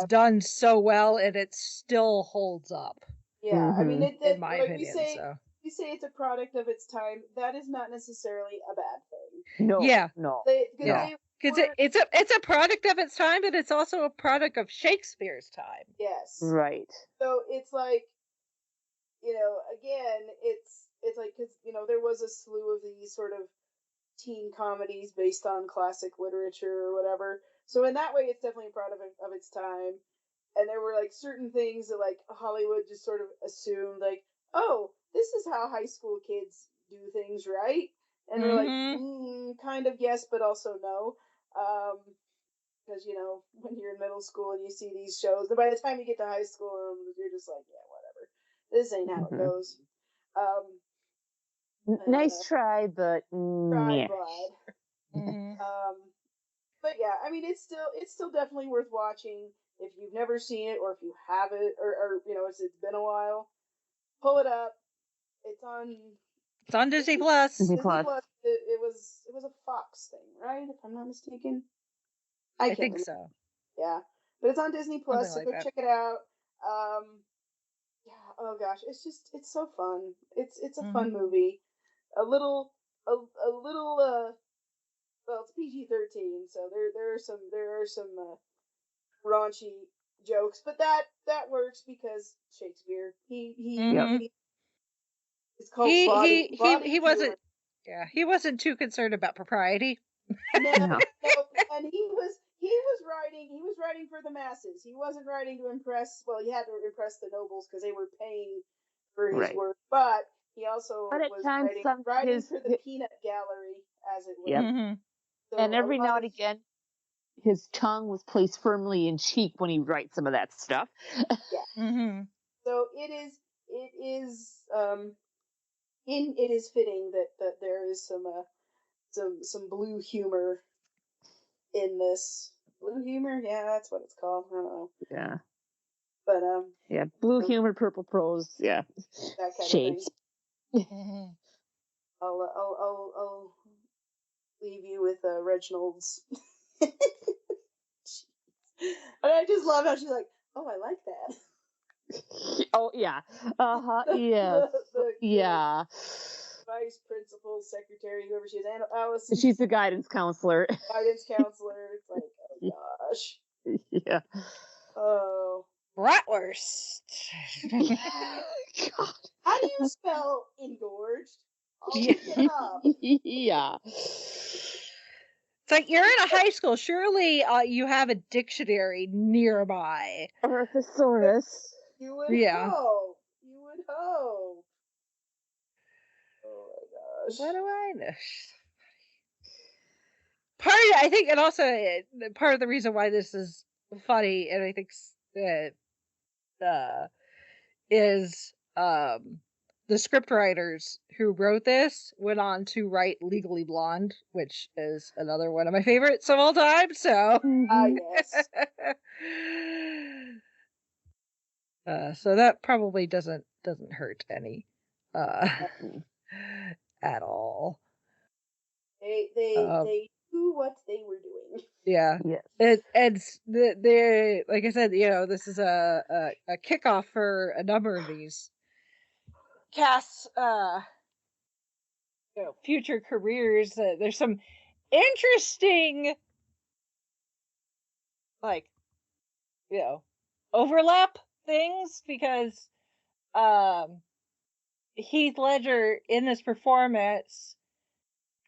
[SPEAKER 2] done so well and it still holds up.
[SPEAKER 4] Yeah, I mean,
[SPEAKER 2] in my
[SPEAKER 4] like
[SPEAKER 2] opinion.
[SPEAKER 4] we say it's a product of its time. That is not necessarily a bad thing.
[SPEAKER 5] No.
[SPEAKER 2] Yeah.
[SPEAKER 5] No.
[SPEAKER 2] Because it's a product of its time, but it's also a product of Shakespeare's time.
[SPEAKER 4] Yes.
[SPEAKER 5] Right.
[SPEAKER 4] So it's like, again, it's like, because there was a slew of these sort of teen comedies based on classic literature or whatever. So in that way, it's definitely a product of its time. And there were like certain things that like Hollywood just sort of assumed, like, oh, this is how high school kids do things, right? And we're like, kind of yes, but also no. Because when you're in middle school and you see these shows, by the time you get to high school, you're just like, yeah, whatever. This ain't how it goes.
[SPEAKER 5] Nice try, but
[SPEAKER 4] Try,
[SPEAKER 5] yeah.
[SPEAKER 4] But yeah, I mean, it's still definitely worth watching if you've never seen it, or if you have it, or it's been a while. Pull it up. It's on
[SPEAKER 2] Disney Plus.
[SPEAKER 5] Disney Plus.
[SPEAKER 4] It was a Fox thing, right? If I'm not mistaken.
[SPEAKER 2] I
[SPEAKER 4] can't
[SPEAKER 2] think
[SPEAKER 4] remember.
[SPEAKER 2] so.
[SPEAKER 4] Yeah, but it's on Disney Plus, so go check it out. Yeah. Oh gosh, it's so fun. It's a fun movie. A little. Well, it's PG-13, so there are some raunchy jokes, but that works because Shakespeare. It's called body
[SPEAKER 2] he wasn't. Yeah, he wasn't too concerned about propriety.
[SPEAKER 4] No, and he was writing for the masses. He wasn't writing to impress. Well, he had to impress the nobles because they were paying for his work, but he also was writing for the peanut gallery, as it were.
[SPEAKER 5] Yep. So and every now and again, his tongue was placed firmly in cheek when he writes some of that stuff.
[SPEAKER 4] Yeah. So it is fitting that there is some blue humor in this. Blue humor, yeah, that's what it's called. I don't know.
[SPEAKER 5] Yeah.
[SPEAKER 4] But
[SPEAKER 5] yeah, blue humor, purple prose, yeah,
[SPEAKER 4] that kind
[SPEAKER 5] shades.
[SPEAKER 4] Of thing. I'll leave you with Reginald's. And I just love how she's like, oh, I like that.
[SPEAKER 5] Oh yeah, yeah, yeah.
[SPEAKER 4] vice principal, secretary, whoever she is, and Allison.
[SPEAKER 5] She's the guidance counselor.
[SPEAKER 4] Guidance counselor. It's like, oh gosh.
[SPEAKER 5] Yeah.
[SPEAKER 4] Oh.
[SPEAKER 2] Bratwurst.
[SPEAKER 5] God.
[SPEAKER 4] How do you spell engorged? I'll look it up.
[SPEAKER 5] Yeah.
[SPEAKER 2] It's like you're in a high school. Surely you have a dictionary nearby.
[SPEAKER 5] Or a thesaurus.
[SPEAKER 4] You would
[SPEAKER 2] Yeah.
[SPEAKER 4] hope. You would hope. Oh my gosh.
[SPEAKER 2] What do I know? I think, and also part of the reason why this is funny, and I think is the scriptwriters who wrote this went on to write Legally Blonde, which is another one of my favorites of all time. So,
[SPEAKER 4] Yes.
[SPEAKER 2] so that probably doesn't hurt any at all.
[SPEAKER 4] They knew what they were doing.
[SPEAKER 2] Yeah.
[SPEAKER 5] Yes.
[SPEAKER 2] It's the like I said, this is a kickoff for a number of these casts, future careers. There's some interesting, like, overlap things because Heath Ledger in this performance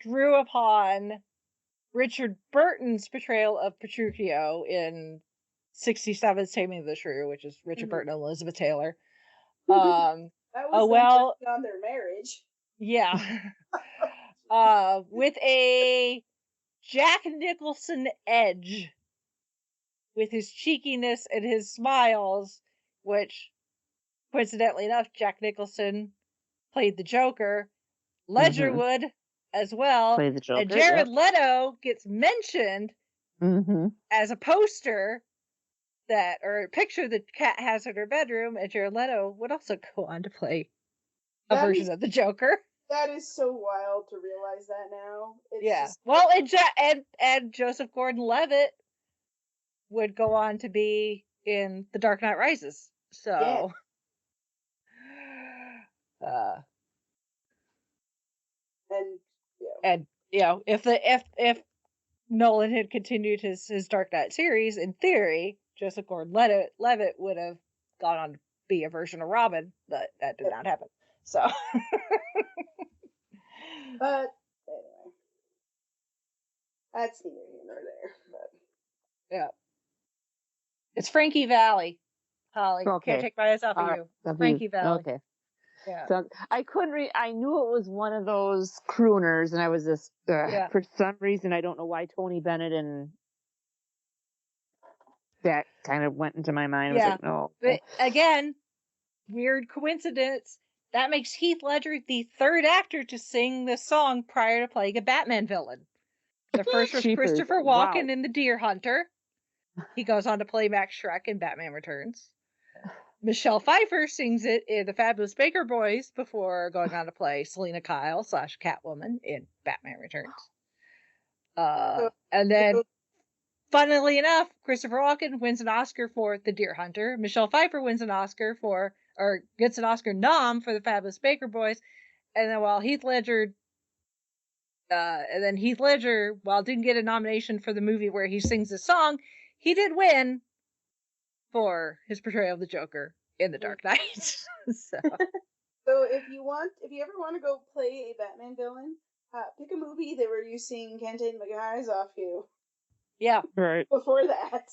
[SPEAKER 2] drew upon Richard Burton's portrayal of Petruchio in 67's Taming of the Shrew, which is Richard Burton and Elizabeth Taylor.
[SPEAKER 4] That was on their marriage.
[SPEAKER 2] Yeah. With a Jack Nicholson edge, with his cheekiness and his smiles, which, coincidentally enough, Jack Nicholson played the Joker. Ledger would as well.
[SPEAKER 5] Play the Joker,
[SPEAKER 2] and Jared Leto gets mentioned as a poster or a picture that Kat has in her bedroom, and Jared Leto would also go on to play a version of the Joker.
[SPEAKER 4] That is so wild to realize that now. It's just...
[SPEAKER 2] Well, and Joseph Gordon-Levitt would go on to be in The Dark Knight Rises. So, and if Nolan had continued his Dark Knight series, in theory, Joseph Gordon-Levitt would have gone on to be a version of Robin, but that did not happen. So,
[SPEAKER 4] but anyway, that's neither here nor there. But
[SPEAKER 2] yeah, it's Frankie Valli. Holly,
[SPEAKER 5] okay.
[SPEAKER 2] Can't take my eyes off of you. Frankie Valli.
[SPEAKER 5] Okay.
[SPEAKER 2] Yeah.
[SPEAKER 5] So I couldn't I knew it was one of those crooners, and I was just for some reason, I don't know why, Tony Bennett, and that kind of went into my mind. I was like, no.
[SPEAKER 2] But again, weird coincidence. That makes Heath Ledger the third actor to sing this song prior to playing a Batman villain. The first was Christopher Walken in The Deer Hunter. He goes on to play Max Schreck in Batman Returns. Michelle Pfeiffer sings it in The Fabulous Baker Boys before going on to play Selena Kyle / Catwoman in Batman Returns. And then, funnily enough, Christopher Walken wins an Oscar for The Deer Hunter. Michelle Pfeiffer wins an Oscar gets an Oscar nom for The Fabulous Baker Boys. And then while Heath Ledger, while didn't get a nomination for the movie where he sings the song, he did win for his portrayal of the Joker in The Dark Knight. So
[SPEAKER 4] if you ever want to go play a Batman villain, pick a movie where you sing "Can't Take My Eyes Off You."
[SPEAKER 2] Yeah,
[SPEAKER 5] right.
[SPEAKER 4] Before that,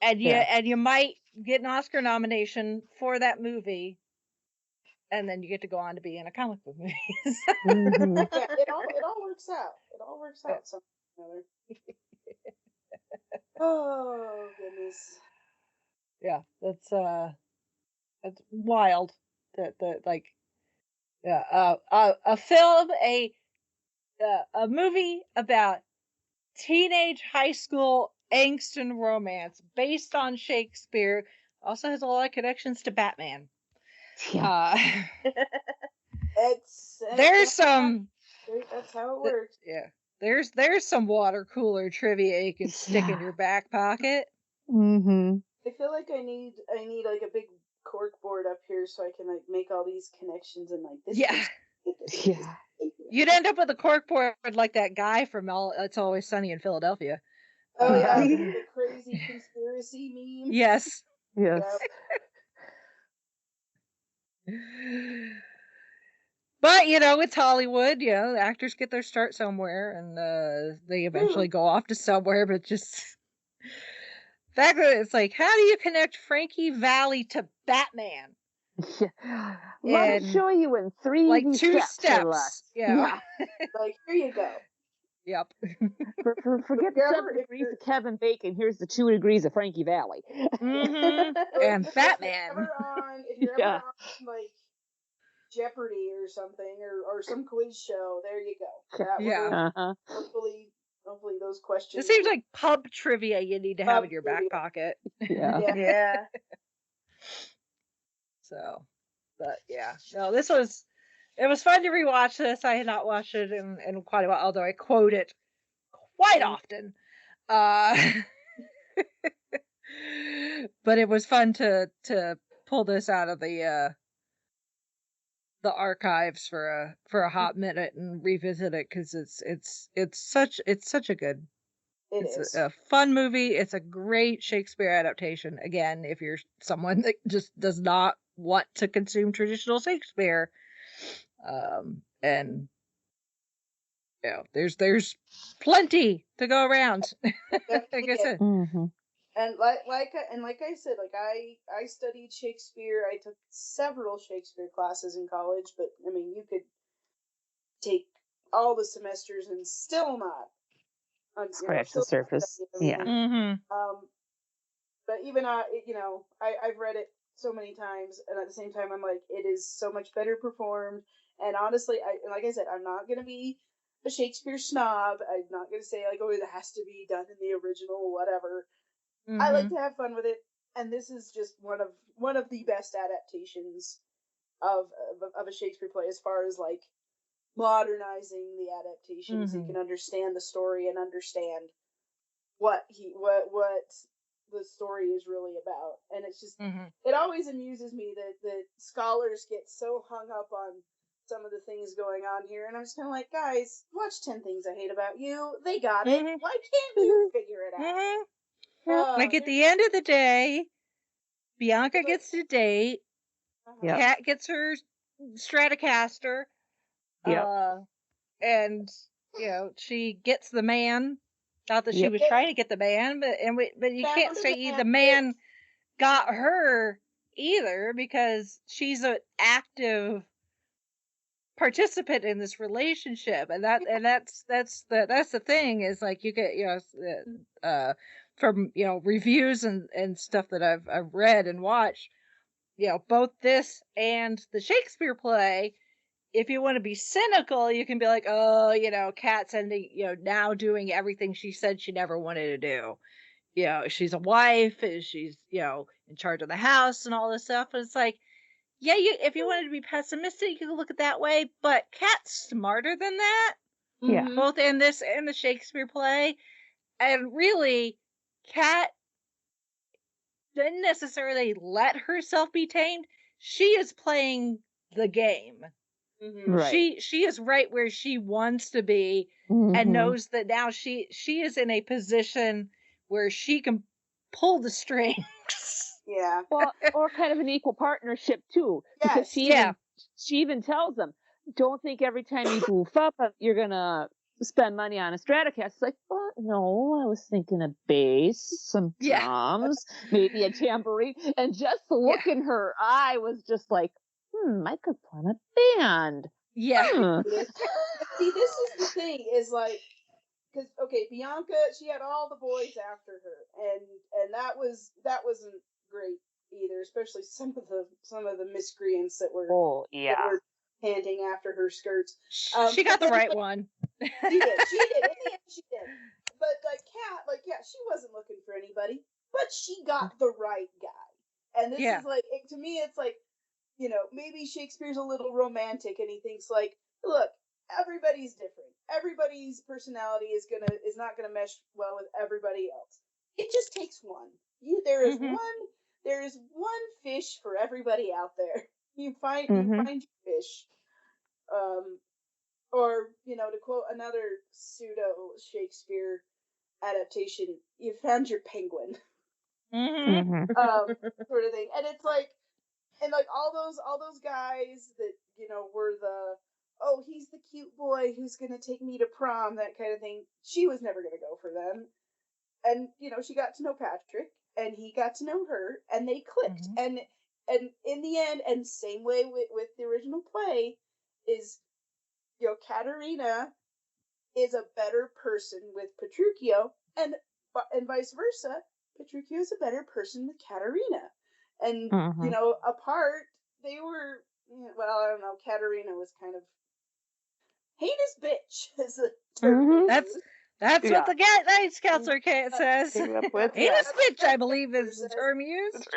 [SPEAKER 2] and you might get an Oscar nomination for that movie, and then you get to go on to be in a comic book movie.
[SPEAKER 4] Yeah, it all works out. It all works out somehow or another. Oh goodness.
[SPEAKER 2] Yeah, that's wild. A film, a movie about teenage high school angst and romance based on Shakespeare, also has a lot of connections to Batman.
[SPEAKER 5] Yeah.
[SPEAKER 2] There's some.
[SPEAKER 4] That's how it works.
[SPEAKER 2] Yeah. There's some water cooler trivia you can stick in your back pocket.
[SPEAKER 4] I feel like I need like a big cork board up here so I can like make all these connections and like this.
[SPEAKER 5] Yeah.
[SPEAKER 2] You'd end up with a corkboard like that guy from It's Always Sunny in Philadelphia.
[SPEAKER 4] Oh yeah, the crazy conspiracy meme.
[SPEAKER 2] Yes.
[SPEAKER 5] Yes.
[SPEAKER 4] Yep.
[SPEAKER 2] But, it's Hollywood, actors get their start somewhere, and they eventually go off to somewhere, but just... fact that it's like, how do you connect Frankie Valli to Batman?
[SPEAKER 5] Let me show you in 3
[SPEAKER 2] like 2 steps.
[SPEAKER 5] or less.
[SPEAKER 2] Yeah.
[SPEAKER 4] Like, here you go.
[SPEAKER 2] Yep.
[SPEAKER 5] Forget the 7 degrees of Kevin Bacon. Here's the 2 degrees of Frankie Valli.
[SPEAKER 2] And Batman.
[SPEAKER 4] If you're ever on, like, Jeopardy or something, or some quiz show, there you go. That hopefully those questions.
[SPEAKER 2] It seems like pub trivia you need to have in your back pocket.
[SPEAKER 4] Yeah.
[SPEAKER 2] So, but yeah. No, it was fun to rewatch this. I had not watched it in quite a while, although I quote it quite often. But it was fun to pull this out of the archives for a hot minute and revisit it, because it's such a good. It's a fun movie. It's a great Shakespeare adaptation. Again, if you're someone that just does not want to consume traditional Shakespeare, and there's plenty to go around. Like I said.
[SPEAKER 5] Mm-hmm.
[SPEAKER 4] And like I said, like I studied Shakespeare. I took several Shakespeare classes in college, but I mean, you could take all the semesters and still not
[SPEAKER 5] scratch the surface. Yeah.
[SPEAKER 4] But even I've read it so many times, and at the same time, I'm like, it is so much better performed. And honestly, like I said, I'm not gonna be a Shakespeare snob. I'm not gonna say like, oh, it has to be done in the original, whatever. I like to have fun with it, and this is just one of the best adaptations of a Shakespeare play, as far as like modernizing the adaptation, so you can understand the story and understand what the story is really about. And it's just it always amuses me that scholars get so hung up on some of the things going on here, and I'm just kind of like, guys, watch 10 Things I Hate About You. They got it. Why can't you figure it out?
[SPEAKER 2] Like at the end of the day, Bianca gets to date. Kat gets her Stratocaster. And she gets the man. Not that she was trying to get the man, but you can't say the man got her either, because she's an active participant in this relationship, and that's the thing, is like, you get from reviews and stuff that I've read and watched, both this and the Shakespeare play. If you want to be cynical, you can be like, oh, Kat's ending, now doing everything she said she never wanted to do. She's a wife, she's in charge of the house and all this stuff. And it's like, yeah, if you wanted to be pessimistic, you can look at it that way, but Kat's smarter than that.
[SPEAKER 5] Yeah.
[SPEAKER 2] Both in this and the Shakespeare play. And really, Kat didn't necessarily let herself be tamed. She is playing the game.
[SPEAKER 5] Right.
[SPEAKER 2] She is right where she wants to be, and knows that now she is in a position where she can pull the strings.
[SPEAKER 4] Yeah.
[SPEAKER 5] Well, or kind of an equal partnership too, because she even tells them, don't think every time you goof up you're gonna spend money on a Stratocaster. It's like, well, no, I was thinking a bass, some drums, maybe a tambourine, and just the look in her eye was just like, I could form a band.
[SPEAKER 2] Yeah.
[SPEAKER 4] See, this is the thing, is like, because Bianca, she had all the boys after her, and that wasn't great either, especially some of the miscreants that were that were panting after her skirts.
[SPEAKER 2] She got the right one.
[SPEAKER 4] She did. In the end, she did. But like Kat, she wasn't looking for anybody, but she got the right guy. And this is like, to me, it's like, maybe Shakespeare's a little romantic, and he thinks like, look, everybody's different. Everybody's personality is not gonna mesh well with everybody else. It just takes one. There is one fish for everybody out there. You find your fish. Or, to quote another pseudo Shakespeare adaptation, you found your penguin. Sort of thing. And it's like, and like all those guys that, were the, oh, he's the cute boy who's gonna take me to prom, that kind of thing. She was never gonna go for them. And, she got to know Patrick, and he got to know her, and they clicked. And in the end, and same way with the original play, is, Katerina is a better person with Petruchio, and vice versa. Petruchio is a better person with Katerina. And, apart, they were, well, I don't know, Katerina was kind of heinous bitch, is the term.
[SPEAKER 2] That's what the Guidance Counselor says. Heinous bitch, I believe, is the term used.
[SPEAKER 4] It's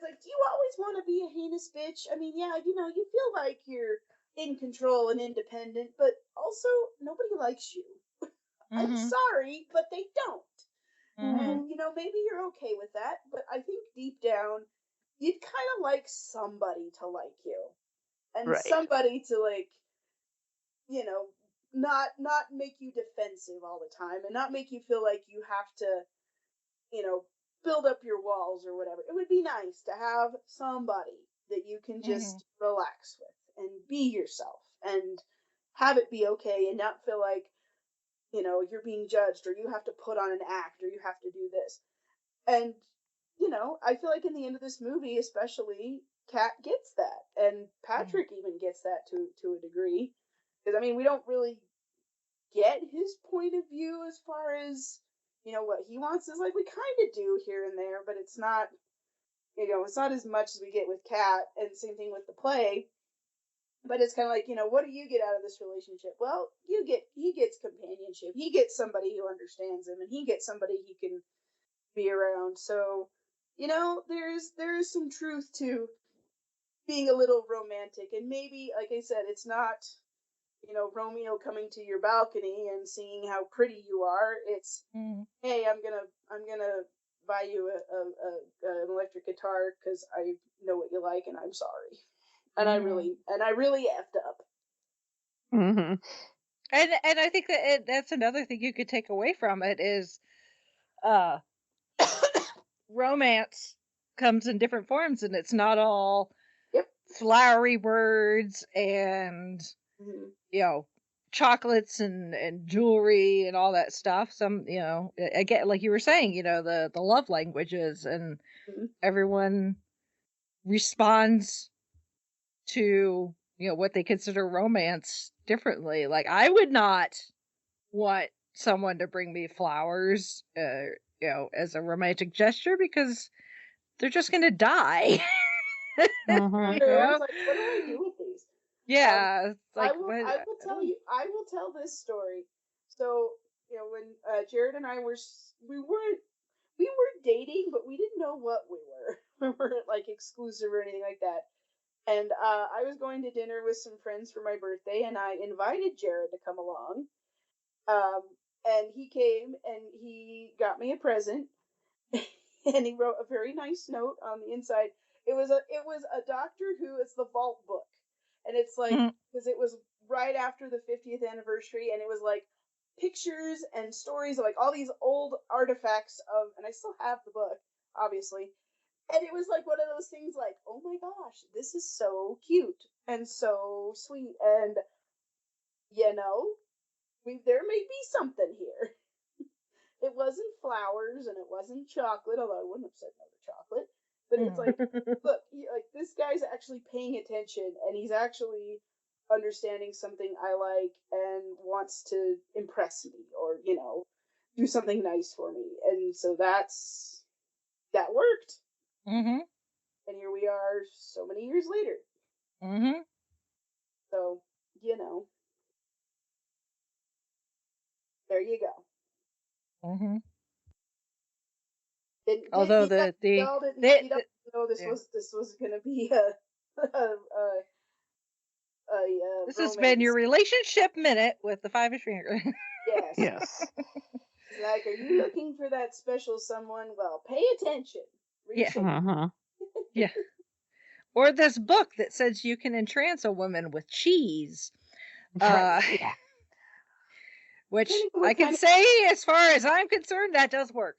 [SPEAKER 4] like, do you always want to be a heinous bitch? I mean, yeah, you feel like you're in control and independent, but also nobody likes you. I'm sorry, but they don't. And, maybe you're okay with that, but I think deep down, you'd kind of like somebody to like you. And somebody to, like, not make you defensive all the time, and not make you feel like you have to, build up your walls or whatever. It would be nice to have somebody that you can just relax with and be yourself and have it be okay, and not feel like, you're being judged, or you have to put on an act, or you have to do this. And, I feel like in the end of this movie, especially, Kat gets that, and Patrick even gets that to a degree. Because, I mean, we don't really get his point of view as far as, what he wants. Is like, we kind of do here and there, but it's not, it's not as much as we get with Kat, and same thing with the play. But it's kind of like, what do you get out of this relationship? Well, he gets companionship. He gets somebody who understands him, and he gets somebody he can be around. So, there is some truth to being a little romantic. And maybe, like I said, it's not, Romeo coming to your balcony and seeing how pretty you are. It's, hey, I'm gonna buy you an electric guitar because I know what you like, and I'm sorry. And I really effed up.
[SPEAKER 2] And I think that that's another thing you could take away from it is, romance comes in different forms, and it's not all flowery words and chocolates and jewelry and all that stuff. Some, again, like you were saying, the love languages, and everyone responds to what they consider romance differently. Like, I would not want someone to bring me flowers as a romantic gesture, because they're just gonna die.
[SPEAKER 4] Like, what do I do with these?
[SPEAKER 2] Yeah,
[SPEAKER 4] I will tell this story. So, when Jared and I we were dating, but we didn't know what we were. We weren't like exclusive or anything like that. And I was going to dinner with some friends for my birthday, and I invited Jared to come along. And he came, and he got me a present, and he wrote a very nice note on the inside. It was a Doctor Who. It's the Vault book, and it's like, because it was right after the 50th anniversary, and it was like pictures and stories of like all these old artifacts of, and I still have the book, obviously. And it was like one of those things like, oh my gosh, this is so cute and so sweet. And, there may be something here. It wasn't flowers and it wasn't chocolate, although I wouldn't have said no to chocolate. But it's like, look, like, this guy's actually paying attention, and he's actually understanding something I like and wants to impress me, or, do something nice for me. And so that worked. And here we are so many years later. So, there you go.
[SPEAKER 2] Although
[SPEAKER 4] this was gonna be
[SPEAKER 2] this has been your relationship minute with the Fiveish Fangirls.
[SPEAKER 4] Yes. Like, are you looking for that special someone? Well, pay attention.
[SPEAKER 2] Yeah. Or this book that says you can entrance a woman with cheese.
[SPEAKER 3] Right, yeah.
[SPEAKER 2] Which I can say, as far as I'm concerned, that does work.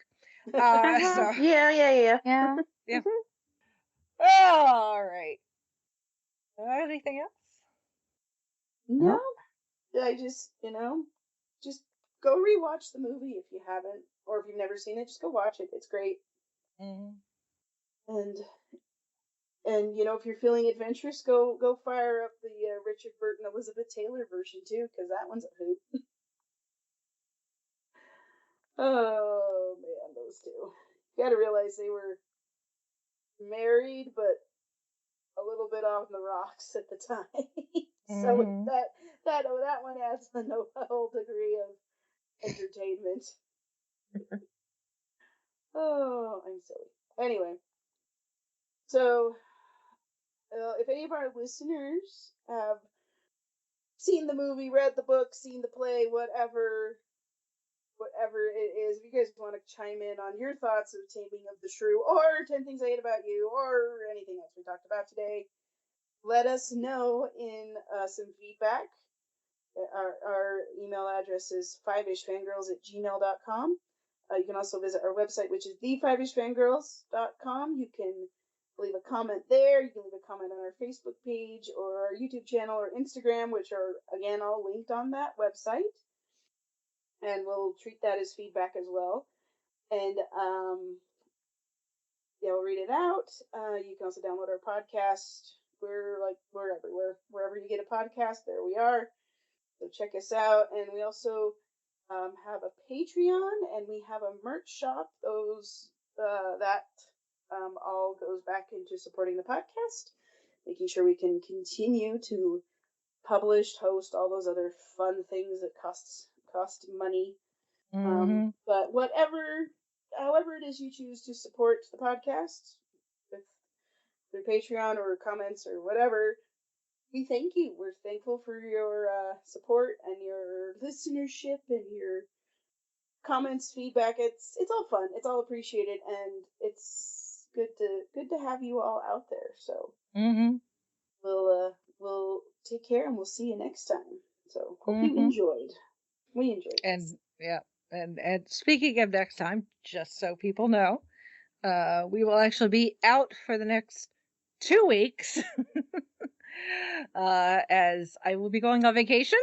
[SPEAKER 2] So
[SPEAKER 3] Yeah.
[SPEAKER 2] yeah. All right. Anything else?
[SPEAKER 4] No. I just, just go rewatch the movie if you haven't, or if you've never seen it, just go watch it. It's great.
[SPEAKER 2] Mm-hmm.
[SPEAKER 4] And if you're feeling adventurous, go fire up the Richard Burton Elizabeth Taylor version too, because that one's a hoot. Oh man, those two. You got to realize they were married, but a little bit off the rocks at the time. So that one adds a whole degree of entertainment. Oh, I'm silly. Anyway, so if any of our listeners have seen the movie, read the book, seen the play, whatever it is, if you guys want to chime in on your thoughts of Taming of the Shrew, or 10 Things I Hate About You, or anything else we talked about today, let us know in some feedback. Our email address is fiveishfangirls@gmail.com. You can also visit our website, which is thefiveishfangirls.com. You can leave a comment there. You can leave a comment on our Facebook page or our YouTube channel or Instagram, which are, again, all linked on that website. And we'll treat that as feedback as well. And we'll read it out. You can also download our podcast. We're everywhere. Wherever you get a podcast, there we are. So check us out. And we also have a Patreon, and we have a merch shop. That all goes back into supporting the podcast, making sure we can continue to publish, host, all those other fun things that cost money.
[SPEAKER 2] Mm-hmm.
[SPEAKER 4] But however it is you choose to support the podcast, through Patreon or comments or whatever, we thank you. We're thankful for your support and your listenership and your comments, feedback. It's all fun. It's all appreciated, and it's good to have you all out there. So we'll take care, and we'll see you next time. So hope you enjoyed. We enjoyed.
[SPEAKER 2] And speaking of next time, just so people know, we will actually be out for the next 2 weeks. As I will be going on vacation.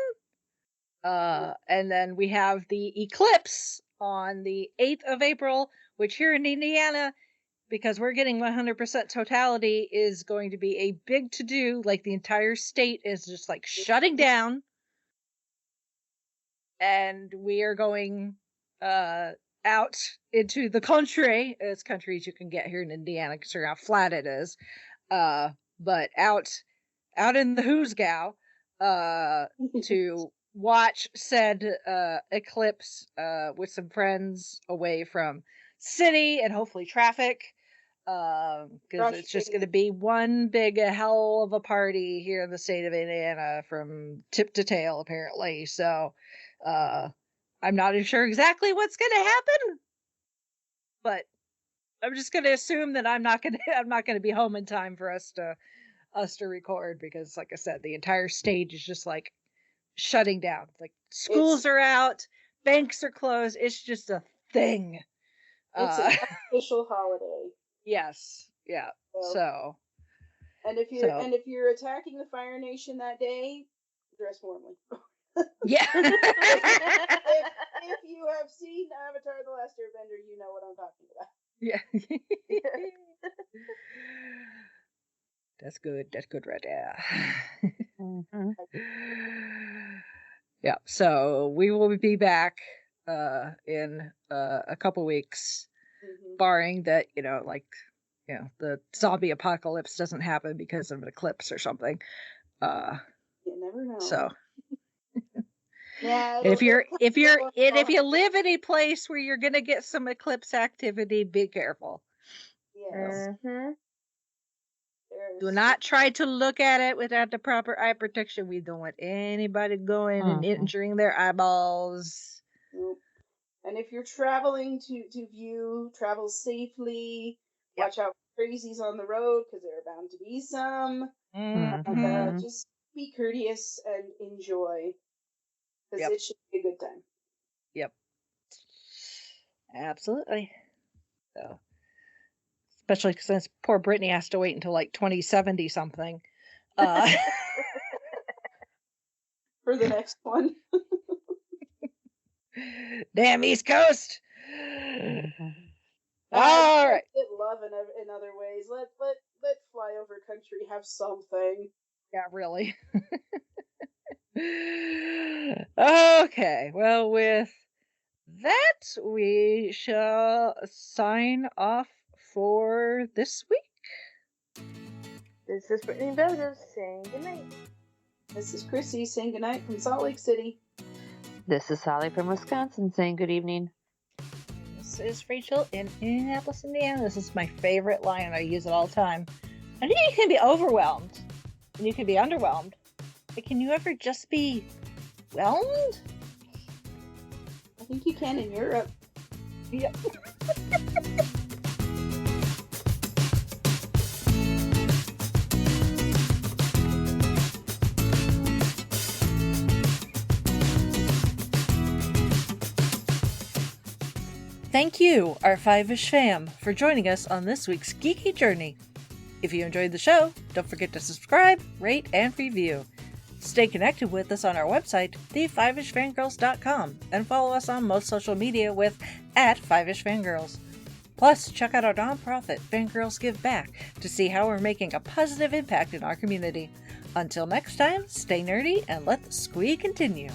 [SPEAKER 2] And then we have the eclipse on the 8th of April, which here in Indiana, because we're getting 100% totality, is going to be a big to-do. Like, the entire state is just like shutting down. And we are going out into the country, as country as you can get here in Indiana, considering how flat it is. But out in the Hoosgow to watch said eclipse with some friends away from city and hopefully traffic, because it's just going to be one big hell of a party here in the state of Indiana from tip to tail, apparently. So I'm not sure exactly what's going to happen, but I'm just going to assume that I'm not going to be home in time for us to record, because, like I said, the entire state is just like shutting down. Like, schools are out, banks are closed. It's just a thing.
[SPEAKER 4] It's an official holiday.
[SPEAKER 2] Yes. Yeah. So.
[SPEAKER 4] And if you're attacking the Fire Nation that day, dress warmly.
[SPEAKER 2] Yeah.
[SPEAKER 4] If you have seen Avatar: The Last Airbender, you know what I'm talking about.
[SPEAKER 2] Yeah. That's good right there. Yeah, so we will be back in a couple weeks, barring that, the zombie apocalypse doesn't happen because of an eclipse or something. You
[SPEAKER 4] never know.
[SPEAKER 2] So
[SPEAKER 4] yeah,
[SPEAKER 2] if you live in a place where you're gonna get some eclipse activity, be careful.
[SPEAKER 4] Yes.
[SPEAKER 2] Do not try to look at it without the proper eye protection. We don't want anybody going and injuring their eyeballs.
[SPEAKER 4] Nope. And if you're traveling to view, travel safely. Watch out for crazies on the road, because there are bound to be some. And just be courteous and enjoy, because it should be a good time.
[SPEAKER 2] Yep. Absolutely. So, especially since poor Brittany has to wait until like 2070 something.
[SPEAKER 4] For the next one.
[SPEAKER 2] Damn East Coast! All right.
[SPEAKER 4] Get love in other ways. Let flyover country have something.
[SPEAKER 2] Yeah, really. Okay, well, with that, we shall sign off for this week.
[SPEAKER 3] This is Brittany Bowden saying goodnight.
[SPEAKER 4] This is Chrissy saying goodnight from Salt Lake City.
[SPEAKER 5] This is Sally from Wisconsin saying good evening.
[SPEAKER 2] This is Rachel in Indianapolis, Indiana. This is my favorite line, and I use it all the time. I think you can be overwhelmed, and you can be underwhelmed. But can you ever just be whelmed?
[SPEAKER 4] I think you can in Europe.
[SPEAKER 2] Yep. Thank you, our Fiveish fam, for joining us on this week's geeky journey. If you enjoyed the show, don't forget to subscribe, rate, and review. Stay connected with us on our website, thefivishfangirls.com, and follow us on most social media with @FivishFangirls. Plus, check out our nonprofit, Fangirls Give Back, to see how we're making a positive impact in our community. Until next time, stay nerdy and let the squee continue.